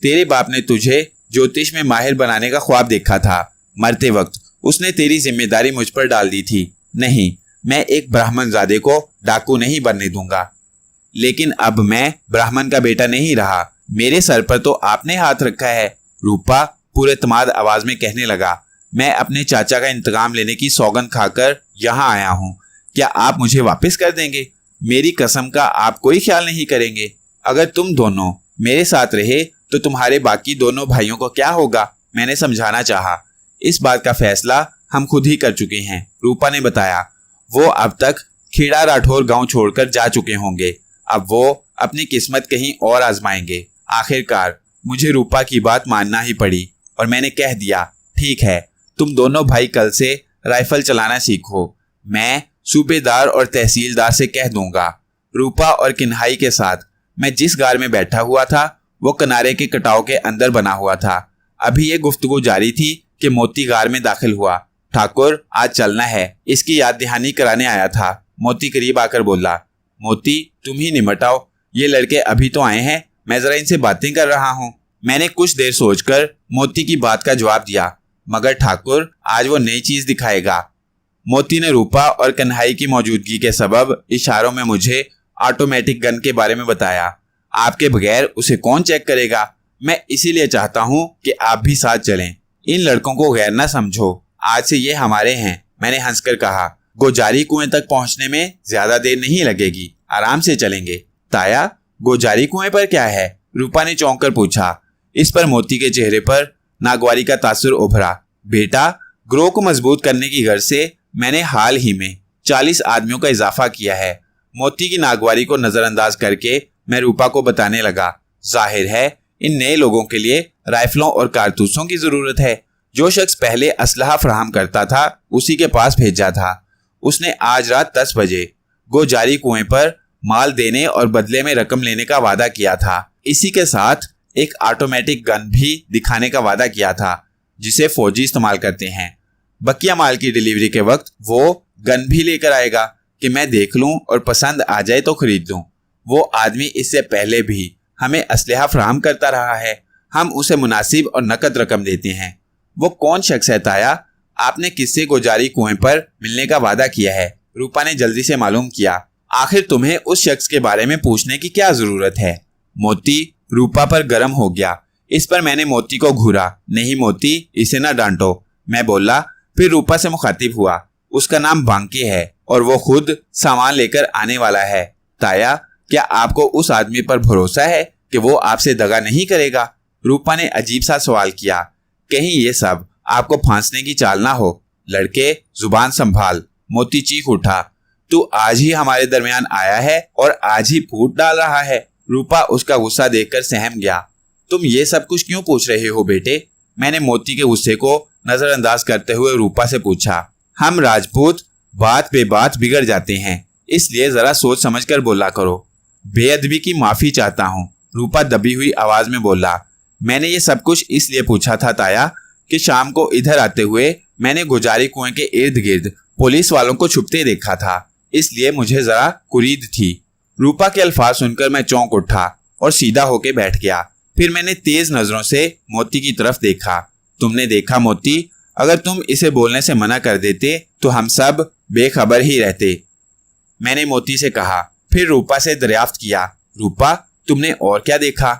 तेरे बाप ने तुझे ज्योतिष में माहिर बनाने का ख्वाब देखा था। मरते वक्त उसने तेरी जिम्मेदारी मुझ पर डाल दी थी। नहीं, मैं एक ब्राह्मणजादे को डाकू नहीं बनने दूंगा। लेकिन अब मैं ब्राह्मण का बेटा नहीं रहा। मेरे सर पर तो आपने हाथ रखा है। रूपा पूरे तमाद आवाज में कहने लगा, मैं अपने चाचा का इंतकाम लेने की सौगंध खाकर यहाँ आया हूँ। क्या आप मुझे वापस कर देंगे? मेरी कसम का आप कोई ख्याल नहीं करेंगे। अगर तुम दोनों मेरे साथ रहे तो तुम्हारे बाकी दोनों भाइयों को क्या होगा? मैंने समझाना चाहा। इस बात का फैसला हम खुद ही कर चुके हैं, रूपा ने बताया। वो अब तक खेड़ा राठौर गांव छोड़कर जा चुके होंगे। अब वो अपनी किस्मत कहीं और आजमाएंगे। आखिरकार मुझे रूपा की बात मानना ही पड़ी और मैंने कह दिया, ठीक है, तुम दोनों भाई कल से राइफल चलाना सीखो। मैं सूबेदार और तहसीलदार से कह दूंगा। रूपा और किन्हाई के साथ मैं जिस गार में बैठा हुआ था वो किनारे के कटाव के अंदर बना हुआ था। अभी ये गुफ्तगू जारी थी कि मोती गार में दाखिल हुआ। ठाकुर, आज चलना है, इसकी याद दहानी कराने आया था। मोती करीब आकर बोला, मोती तुम ही निमट आओ, ये लड़के अभी तो आए हैं, मैं जरा इनसे बातें कर रहा हूँ। मैंने कुछ देर सोचकर मोती की बात का जवाब दिया, मगर ठाकुर आज वो नई चीज दिखाएगा। मोती ने रूपा और कन्हाई की मौजूदगी के सबब इशारों में मुझे ऑटोमेटिक गन के बारे में बताया। आपके बगैर उसे कौन चेक करेगा? मैं इसीलिए चाहता हूँ कि आप भी साथ चलें। इन लड़कों को गैर ना समझो, आज से ये हमारे हैं, मैंने हंसकर कहा। गोजारी कुएं तक पहुंचने में ज्यादा देर नहीं लगेगी, आराम से चलेंगे। ताया, गोजारी कुएं पर क्या है? रूपा ने चौंक कर पूछा। इस पर मोती के चेहरे पर नागवारी का तासुर उभरा। बेटा, ग्रोह को मजबूत करने की गर्ज से मैंने हाल ही में 40 आदमियों का इजाफा किया है। मोती की नागवारी को नजरअंदाज करके मैं रूपा को बताने लगा। जाहिर है इन नए लोगों के लिए राइफलों और कारतूसों की जरूरत है। जो शख्स पहले असलहा फराहम करता था उसी के पास भेजा था। उसने आज रात 10 बजे गोजारी कुएं पर माल देने और बदले में रकम लेने का वादा किया था। इसी के साथ एक ऑटोमेटिक गन भी दिखाने का वादा किया था जिसे फौजी इस्तेमाल करते हैं। बकिया माल की डिलीवरी के वक्त वो गन भी लेकर आएगा कि मैं देख लूं और पसंद आ जाए तो खरीद लूं। वो आदमी इससे पहले भी हमें असलहा फराहम करता रहा है। हम उसे मुनासिब और नकद रकम देते हैं। वो कौन शख्स है ताया? आपने किससे गोजारी कुएं पर मिलने का वादा किया है? रूपा ने जल्दी से मालूम किया। आखिर तुम्हें उस शख्स के बारे में पूछने की क्या जरूरत है? मोती रूपा पर गर्म हो गया। इस पर मैंने मोती को घूरा। नहीं मोती, इसे ना डांटो, मैं बोला। फिर रूपा से मुखातिब हुआ। उसका नाम बांके है और वो खुद सामान लेकर आने वाला है। ताया, क्या आपको उस आदमी पर भरोसा है कि वो आपसे दगा नहीं करेगा? रूपा ने अजीब सा सवाल किया। कहीं ये सब आपको फांसने की चाल ना हो। लड़के, जुबान संभाल। मोती चीख उठा। तू आज ही हमारे दरमियान आया है और आज ही फूट डाल रहा है। रूपा उसका गुस्सा देखकर सहम गया। तुम ये सब कुछ क्यों पूछ रहे हो बेटे? मैंने मोती के गुस्से को नजरअंदाज करते हुए रूपा से पूछा। हम राजपूत बात बेबात बिगड़ जाते हैं, इसलिए जरा सोच समझ कर बोला करो। बेअदबी की माफी चाहता हूँ, रूपा दबी हुई आवाज में बोला। मैंने ये सब कुछ इसलिए पूछा था ताया कि शाम को इधर आते हुए मैंने गोजारी कुएं के इर्द गिर्द पुलिस वालों को छुपते देखा था, इसलिए मुझे जरा कुरीद थी। रूपा के अल्फाज सुनकर मैं चौंक उठा और सीधा होके बैठ गया। फिर मैंने तेज नजरों से मोती की तरफ देखा। तुमने देखा मोती, अगर तुम इसे बोलने से मना कर देते तो हम सब बेखबर ही रहते, मैंने मोती से कहा। फिर रूपा से दरियाफ्त किया, रूपा तुमने और क्या देखा?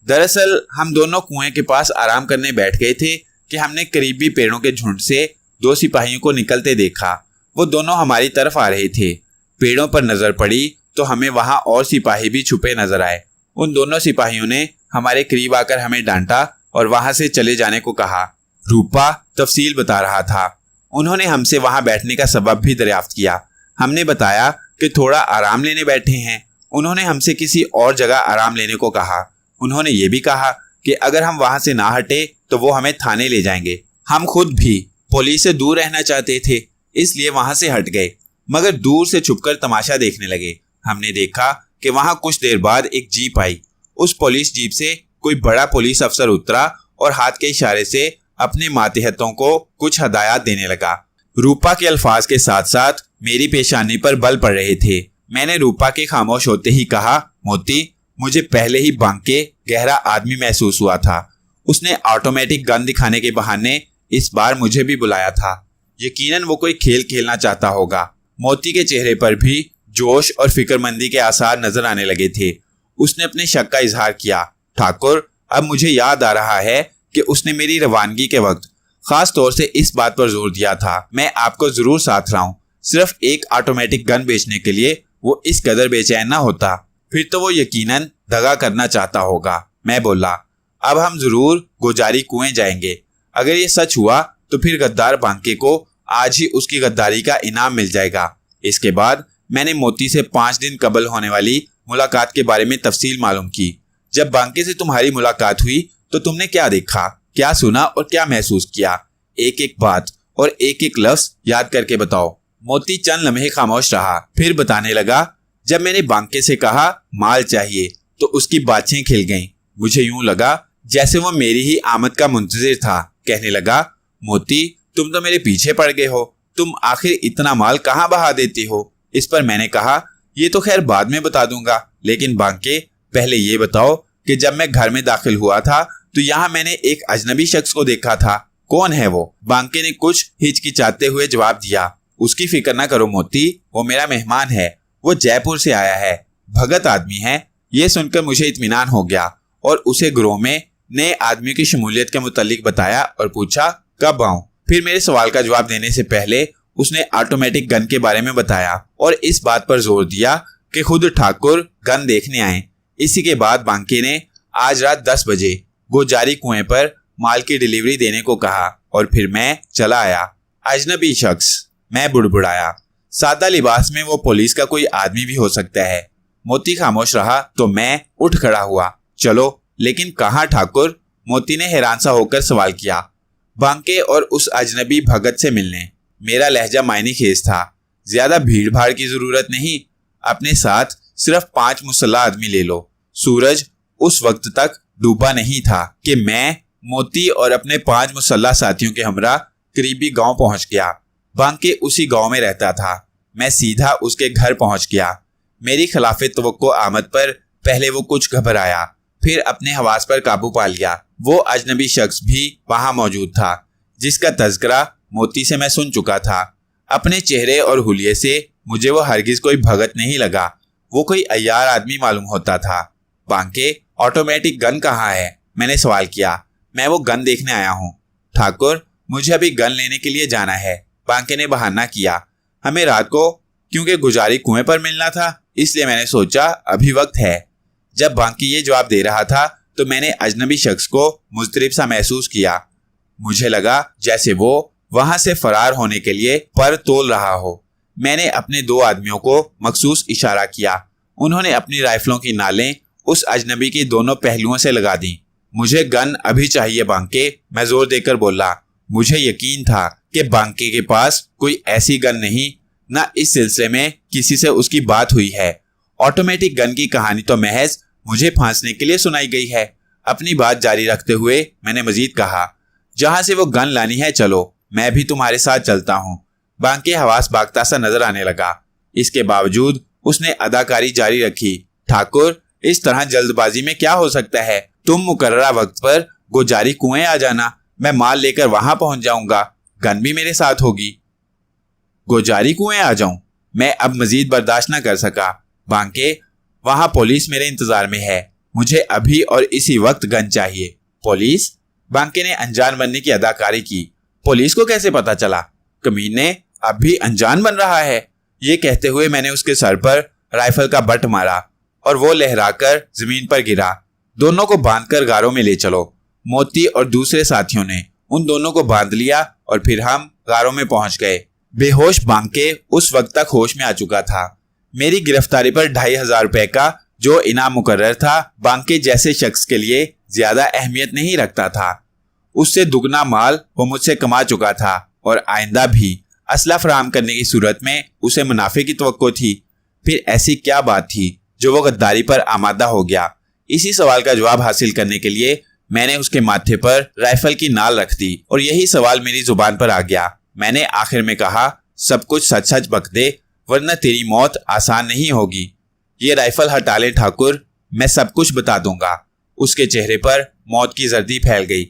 दरअसल हम दोनों कुएं के पास आराम करने बैठ गए थे कि हमने करीबी पेड़ों के झुंड से 2 सिपाहियों को निकलते देखा। वो दोनों हमारी तरफ आ रहे थे। पेड़ों पर नजर पड़ी तो हमें वहां और सिपाही भी छुपे नजर आए। उन दोनों सिपाहियों ने हमारे करीब आकर हमें डांटा और वहां से चले जाने को कहा। रूपा तफसील बता रहा था। उन्होंने हमसे वहां बैठने का सबब भी दरियाफ्त किया। हमने बताया कि थोड़ा आराम लेने बैठे हैं। उन्होंने हमसे किसी और जगह आराम लेने को कहा। उन्होंने ये भी कहा कि अगर हम वहां से ना हटे तो वो हमें थाने ले जाएंगे। हम खुद भी पुलिस से दूर रहना चाहते थे, इसलिए वहां से हट गए, मगर दूर से छुपकर तमाशा देखने लगे। हमने देखा कि वहां कुछ देर बाद एक जीप आई। उस पुलिस जीप से कोई बड़ा पुलिस अफसर उतरा और हाथ के इशारे से अपने मातहतों को कुछ हदायत देने लगा। रूपा के अल्फाज के साथ साथ मेरी पेशानी पर बल पड़ रहे थे। मैंने रूपा के खामोश होते ही कहा, मोती मुझे पहले ही बांके गहरा आदमी महसूस हुआ था। उसने ऑटोमेटिक गन दिखाने के बहाने इस बार मुझे भी बुलाया था। यकीनन वो कोई खेल खेलना चाहता होगा। मोती के चेहरे पर भी जोश और फिक्रमंदी के आसार नजर आने लगे थे। उसने अपने शक का इजहार किया। ठाकुर, अब मुझे याद आ रहा है कि उसने मेरी रवानगी के वक्त खास तौर से इस बात पर जोर दिया था, मैं आपको जरूर साथ रहा हूं। सिर्फ एक ऑटोमेटिक गन बेचने के लिए वो इस कदर बेचैन ना होता, फिर तो वो यकीनन दगा करना चाहता होगा। मैं बोला, अब हम जरूर गोजारी कुएं जाएंगे। अगर ये सच हुआ तो फिर गद्दार बांके को आज ही उसकी गद्दारी का इनाम मिल जाएगा। इसके बाद मैंने मोती से 5 दिन कबल होने वाली मुलाकात के बारे में तफसील मालूम की। जब बांके से तुम्हारी मुलाकात हुई तो तुमने क्या देखा, क्या सुना और क्या महसूस किया? एक एक बात और एक एक लफ्ज याद करके बताओ। मोती चंद लम्हे खामोश रहा, फिर बताने लगा, जब मैंने बांके से कहा माल चाहिए तो उसकी बाछें खिल गईं। मुझे यूं लगा जैसे वो मेरी ही आमद का मुंतजिर था। कहने लगा, मोती तुम तो मेरे पीछे पड़ गए हो, तुम आखिर इतना माल कहाँ बहा देती हो। इस पर मैंने कहा, ये तो खैर बाद में बता दूंगा, लेकिन बांके पहले ये बताओ कि जब मैं घर में दाखिल हुआ था तो यहाँ मैंने एक अजनबी शख्स को देखा था, कौन है वो? बांके ने कुछ हिचकिचाते हुए जवाब दिया, उसकी फिक्र ना करो मोती, वो मेरा मेहमान है, वो जयपुर से आया है, भगत आदमी है। ये सुनकर मुझे इत्मीनान हो गया और उसे ग्रोह में नए आदमी की शमूलियत के मुतालिक बताया और पूछा कब आऊं। फिर मेरे सवाल का जवाब देने से पहले उसने ऑटोमेटिक गन के बारे में बताया और इस बात पर जोर दिया कि खुद ठाकुर गन देखने आए। इसी के बाद बांके ने आज रात 10 बजे गोजारी कुएं पर माल की डिलीवरी देने को कहा और फिर मैं चला आया। अजनबी शख्स, मैं बुड़बुड़ाया। सादा लिबास में वो पुलिस का कोई आदमी भी हो सकता है। मोती खामोश रहा तो मैं उठ खड़ा हुआ। चलो, लेकिन कहाँ ठाकुर? मोती ने हैरान सा होकर सवाल किया। बांके और उस अजनबी भगत से मिलने। मेरा लहजा मायने खेज था। ज्यादा भीड़ भाड़ की जरूरत नहीं, अपने साथ सिर्फ 5 मुसल्ला आदमी ले लो। सूरज उस वक्त तक डूबा नहीं था कि मैं मोती और अपने 5 मुसल्ला साथियों के हमरा करीबी गांव पहुंच गया। बांके उसी गांव में रहता था। मैं सीधा उसके घर पहुंच गया। मेरी खिलाफ तवक्को आमद पर पहले वो कुछ घबराया, फिर अपने हवास पर काबू पा लिया। वो अजनबी शख्स भी वहां मौजूद था जिसका तज़किरा मोती से मैं सुन चुका था। अपने चेहरे और हुलिये से मुझे वो हरगिज कोई भगत नहीं लगा, वो कोई अय्यार आदमी मालूम होता था। बांके, ऑटोमेटिक गन कहाँ है? मैंने सवाल किया। मैं वो गन देखने आया हूँ ठाकुर, मुझे अभी गन लेने के लिए जाना है। बांके ने बहाना किया। हमें रात को क्योंकि गुजारी कुएं पर मिलना था, इसलिए मैंने सोचा अभी वक्त है। जब बांकी ये जवाब दे रहा था तो मैंने अजनबी शख्स को मुज़तरिब सा महसूस किया। मुझे लगा जैसे वो वहां से फरार होने के लिए पर तोल रहा हो। मैंने अपने 2 आदमियों को मखसूस इशारा किया। उन्होंने अपनी राइफलों की नालें उस अजनबी की दोनों पहलुओं से लगा दी। मुझे गन अभी चाहिए बांके, मैं जोर देकर बोला। मुझे यकीन था कि बांके के पास कोई ऐसी गन नहीं, न इस सिलसिले में किसी से उसकी बात हुई है। ऑटोमेटिक गन की कहानी तो महज मुझे फांसने के लिए सुनाई गई है। अपनी बात जारी रखते हुए मैंने मजीद कहा, जहां से वो गन लानी है चलो, मैं भी तुम्हारे साथ चलता हूँ। बांके हवास बागता सा नजर आने लगा। इसके बावजूद उसने अदाकारी जारी रखी। ठाकुर, इस तरह जल्दबाजी में क्या हो सकता है? तुम मुकर्ररा वक्त पर गोजारी कुएं आ जाना, मैं माल लेकर वहां पहुंच जाऊंगा, गन भी मेरे साथ होगी। गोजारी कुएं आ जाऊं? मैं अब मजीद बर्दाश्त न कर सका। बांके, वहां पुलिस मेरे इंतजार में है, मुझे अभी और इसी वक्त गन चाहिए। पुलिस? बांके ने अनजान बनने की अदाकारी की। पुलिस को कैसे पता चला? कमीने अब भी अनजान बन रहा है। ये कहते हुए मैंने उसके सर पर राइफल का बट मारा और वो लहराकर जमीन पर गिरा। दोनों को बांधकर गारों में ले चलो। मोती और दूसरे साथियों ने उन दोनों को बांध लिया और फिर हम गारों में पहुंच गए। बेहोश बांके उस वक्त तक होश में आ चुका था। मेरी गिरफ्तारी पर 2500 रुपए का जो इनाम मुकर्रर था, बांके जैसे शख्स के लिए ज्यादा अहमियत नहीं रखता था। उससे दुगना माल वो मुझसे कमा चुका था और आइंदा भी असला फराहम करने की सूरत में उसे मुनाफे की तवक्को थी। फिर ऐसी क्या बात थी जो वो गद्दारी पर आमादा हो गया? इसी सवाल का जवाब हासिल करने के लिए मैंने उसके माथे पर राइफल की नाल रख दी और यही सवाल मेरी जुबान पर आ गया। मैंने आखिर में कहा, सब कुछ सच सच बक दे, वरना तेरी मौत आसान नहीं होगी। ये राइफल हटा ले ठाकुर, मैं सब कुछ बता दूंगा। उसके चेहरे पर मौत की जर्दी फैल गई।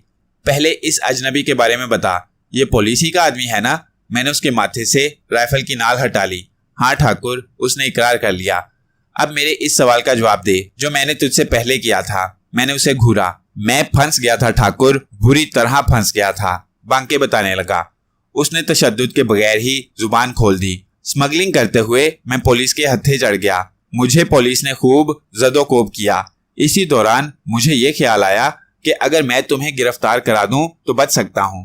पहले इस अजनबी के बारे में बता, ये पुलिस ही का आदमी है ना? मैंने उसके माथे से राइफल की नाल हटा ली। हाँ ठाकुर, उसने इकरार कर लिया। अब मेरे इस सवाल का जवाब दे जो मैंने तुझसे पहले किया था। मैंने उसे घूरा। मैं फंस गया था ठाकुर, बुरी तरह फंस गया था, बांके बताने लगा। उसने तशद्दुद के बगैर ही जुबान खोल दी। स्मगलिंग करते हुए मैं पुलिस के हत्थे चढ़ गया। मुझे पुलिस ने खूब जदोकोब किया। इसी दौरान मुझे ये ख्याल आया कि अगर मैं तुम्हें गिरफ्तार करा दूं तो बच सकता हूं।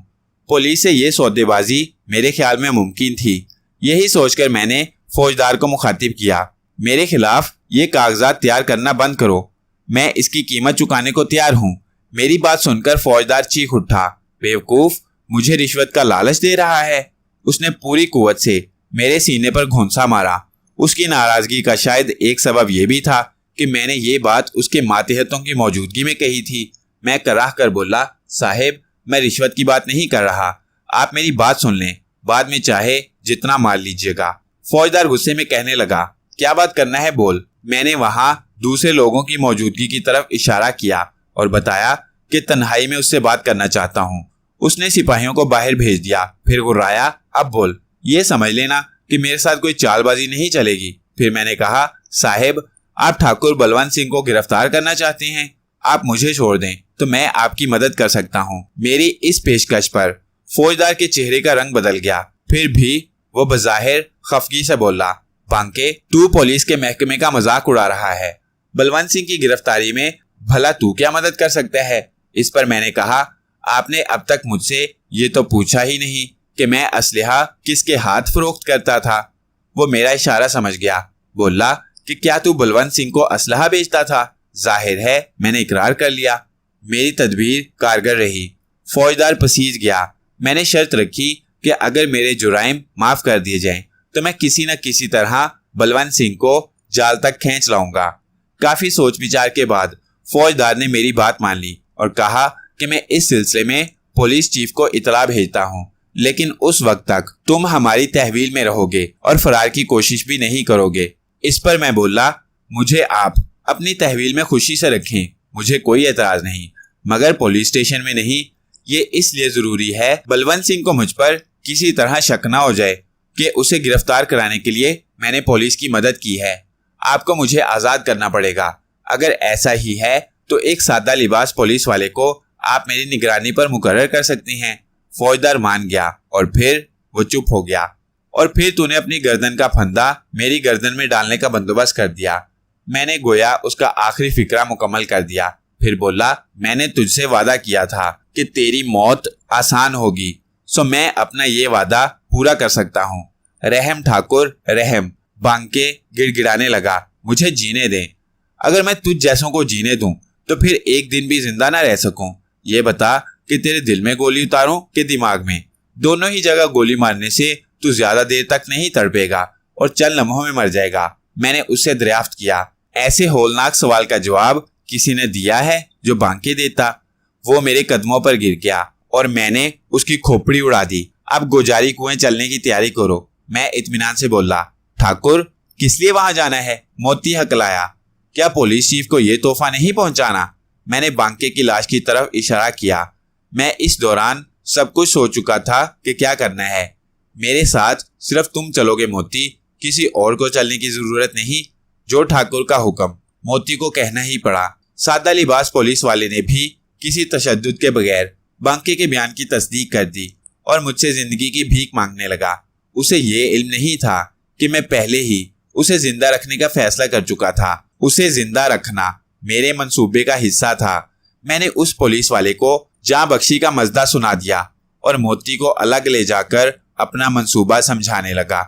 पुलिस से ये सौदेबाजी मेरे ख्याल में मुमकिन थी। यही सोचकर मैंने फौजदार को मुखातिब किया, मेरे खिलाफ ये कागजात तैयार करना बंद करो, मैं इसकी कीमत चुकाने को तैयार हूँ। मेरी बात सुनकर फौजदार चीख उठा, बेवकूफ, मुझे रिश्वत का लालच दे रहा है। उसने पूरी कुव्वत से मेरे सीने पर घूंसा मारा। उसकी नाराजगी का शायद एक सबब यह भी था कि मैंने ये बात उसके मातहतों की मौजूदगी में कही थी। मैं कराह कर बोला, साहेब मैं रिश्वत की बात नहीं कर रहा, आप मेरी बात सुन लें, बाद में चाहे जितना मार लीजिएगा। फौजदार गुस्से में कहने लगा, क्या बात करना है बोल। मैंने वहां दूसरे लोगों की मौजूदगी की तरफ इशारा किया और बताया कि तन्हाई में उससे बात करना चाहता हूँ। उसने सिपाहियों को बाहर भेज दिया, फिर गुर्राया, अब बोल। ये समझ लेना कि मेरे साथ कोई चालबाजी नहीं चलेगी। फिर मैंने कहा, साहेब आप ठाकुर बलवंत सिंह को गिरफ्तार करना चाहते हैं, आप मुझे छोड़ दें तो मैं आपकी मदद कर सकता हूँ। मेरी इस पेशकश पर फौजदार के चेहरे का रंग बदल गया। फिर भी वो बज़ाहिर खफगी से बोला, बांके तू पुलिस के महकमे का मजाक उड़ा रहा है। बलवंत सिंह की गिरफ्तारी में भला तू क्या मदद कर सकता है। इस पर मैंने कहा, आपने अब तक मुझसे ये तो पूछा ही नहीं कि मैं असलहा किसके हाथ फरोख्त करता था। वो मेरा इशारा समझ गया, बोला कि क्या तू बलवंत सिंह को असलहा बेचता था। जाहिर है मैंने इकरार कर लिया। मेरी तदबीर कारगर रही। फौजदार पसीज गया। मैंने शर्त रखी कि अगर मेरे जुराइम माफ कर दिए जाएं तो मैं किसी न किसी तरह बलवंत सिंह को जाल तक खींच लाऊंगा। काफी सोच विचार के बाद फौजदार ने मेरी बात मान ली और कहा कि मैं इस सिलसिले में पुलिस चीफ को इतला भेजता हूँ, लेकिन उस वक्त तक तुम हमारी तहवील में रहोगे और फरार की कोशिश भी नहीं करोगे। इस पर मैं बोला, मुझे आप अपनी तहवील में खुशी से रखें, मुझे कोई एतराज नहीं, मगर पुलिस स्टेशन में नहीं। ये इसलिए जरूरी है बलवंत सिंह को मुझ पर किसी तरह शक न हो जाए कि उसे गिरफ्तार कराने के लिए मैंने पुलिस की मदद की है। आपको मुझे आजाद करना पड़ेगा। अगर ऐसा ही है तो एक सादा लिबास पुलिस वाले को आप मेरी निगरानी पर मुकर्रर कर सकते हैं। फौजदार मान गया और फिर वो चुप हो गया। और फिर तूने अपनी गर्दन का फंदा मेरी गर्दन में डालने का बंदोबस्त कर दिया। मैंने गोया उसका आखिरी फिक्रा मुकम्मल कर दिया। फिर बोला, मैंने तुझसे वादा किया था कि तेरी मौत आसान होगी, सो मैं अपना ये वादा पूरा कर सकता हूँ। रहम ठाकुर रहम। बांके गिड़गिड़ाने लगा, मुझे जीने दे। अगर मैं तुझ जैसों को जीने दूं तो फिर एक दिन भी जिंदा ना रह सकूं। ये बता कि तेरे दिल में गोली उतारूं कि दिमाग में। दोनों ही जगह गोली मारने से तू ज्यादा देर तक नहीं तड़पेगा और चंद लम्हों में मर जाएगा। मैंने उससे दरियाफ्त किया, ऐसे होलनाक सवाल का जवाब किसी ने दिया है जो बांके देता। वो मेरे कदमों पर गिर गया और मैंने उसकी खोपड़ी उड़ा दी। अब गोजारी कुएं चलने की तैयारी करो। मैं इत्मीनान से बोला, ठाकुर किस लिए वहां जाना है। मोती हकलाया, क्या पुलिस चीफ को यह तोहफा नहीं पहुंचाना। मैंने बांके की लाश की तरफ इशारा किया। मैं इस दौरान सब कुछ सोच चुका था कि क्या करना है। मेरे साथ सिर्फ तुम चलोगे मोती, किसी और को चलने की जरूरत नहीं। जो ठाकुर का हुक्म। मोती को कहना ही पड़ा। सादा लिबास पुलिस वाले ने भी किसी तशद्दुद के बगैर बांके के बयान की तस्दीक कर दी और मुझसे जिंदगी की भीख मांगने लगा। उसे ये इल्म नहीं था कि मैं पहले ही उसे जिंदा रखने का फैसला कर चुका था। उसे जिंदा रखना मेरे मंसूबे का हिस्सा था। मैंने उस पुलिस वाले को जां बख्शी का मजदा सुना दिया और मोती को अलग ले जाकर अपना मंसूबा समझाने लगा।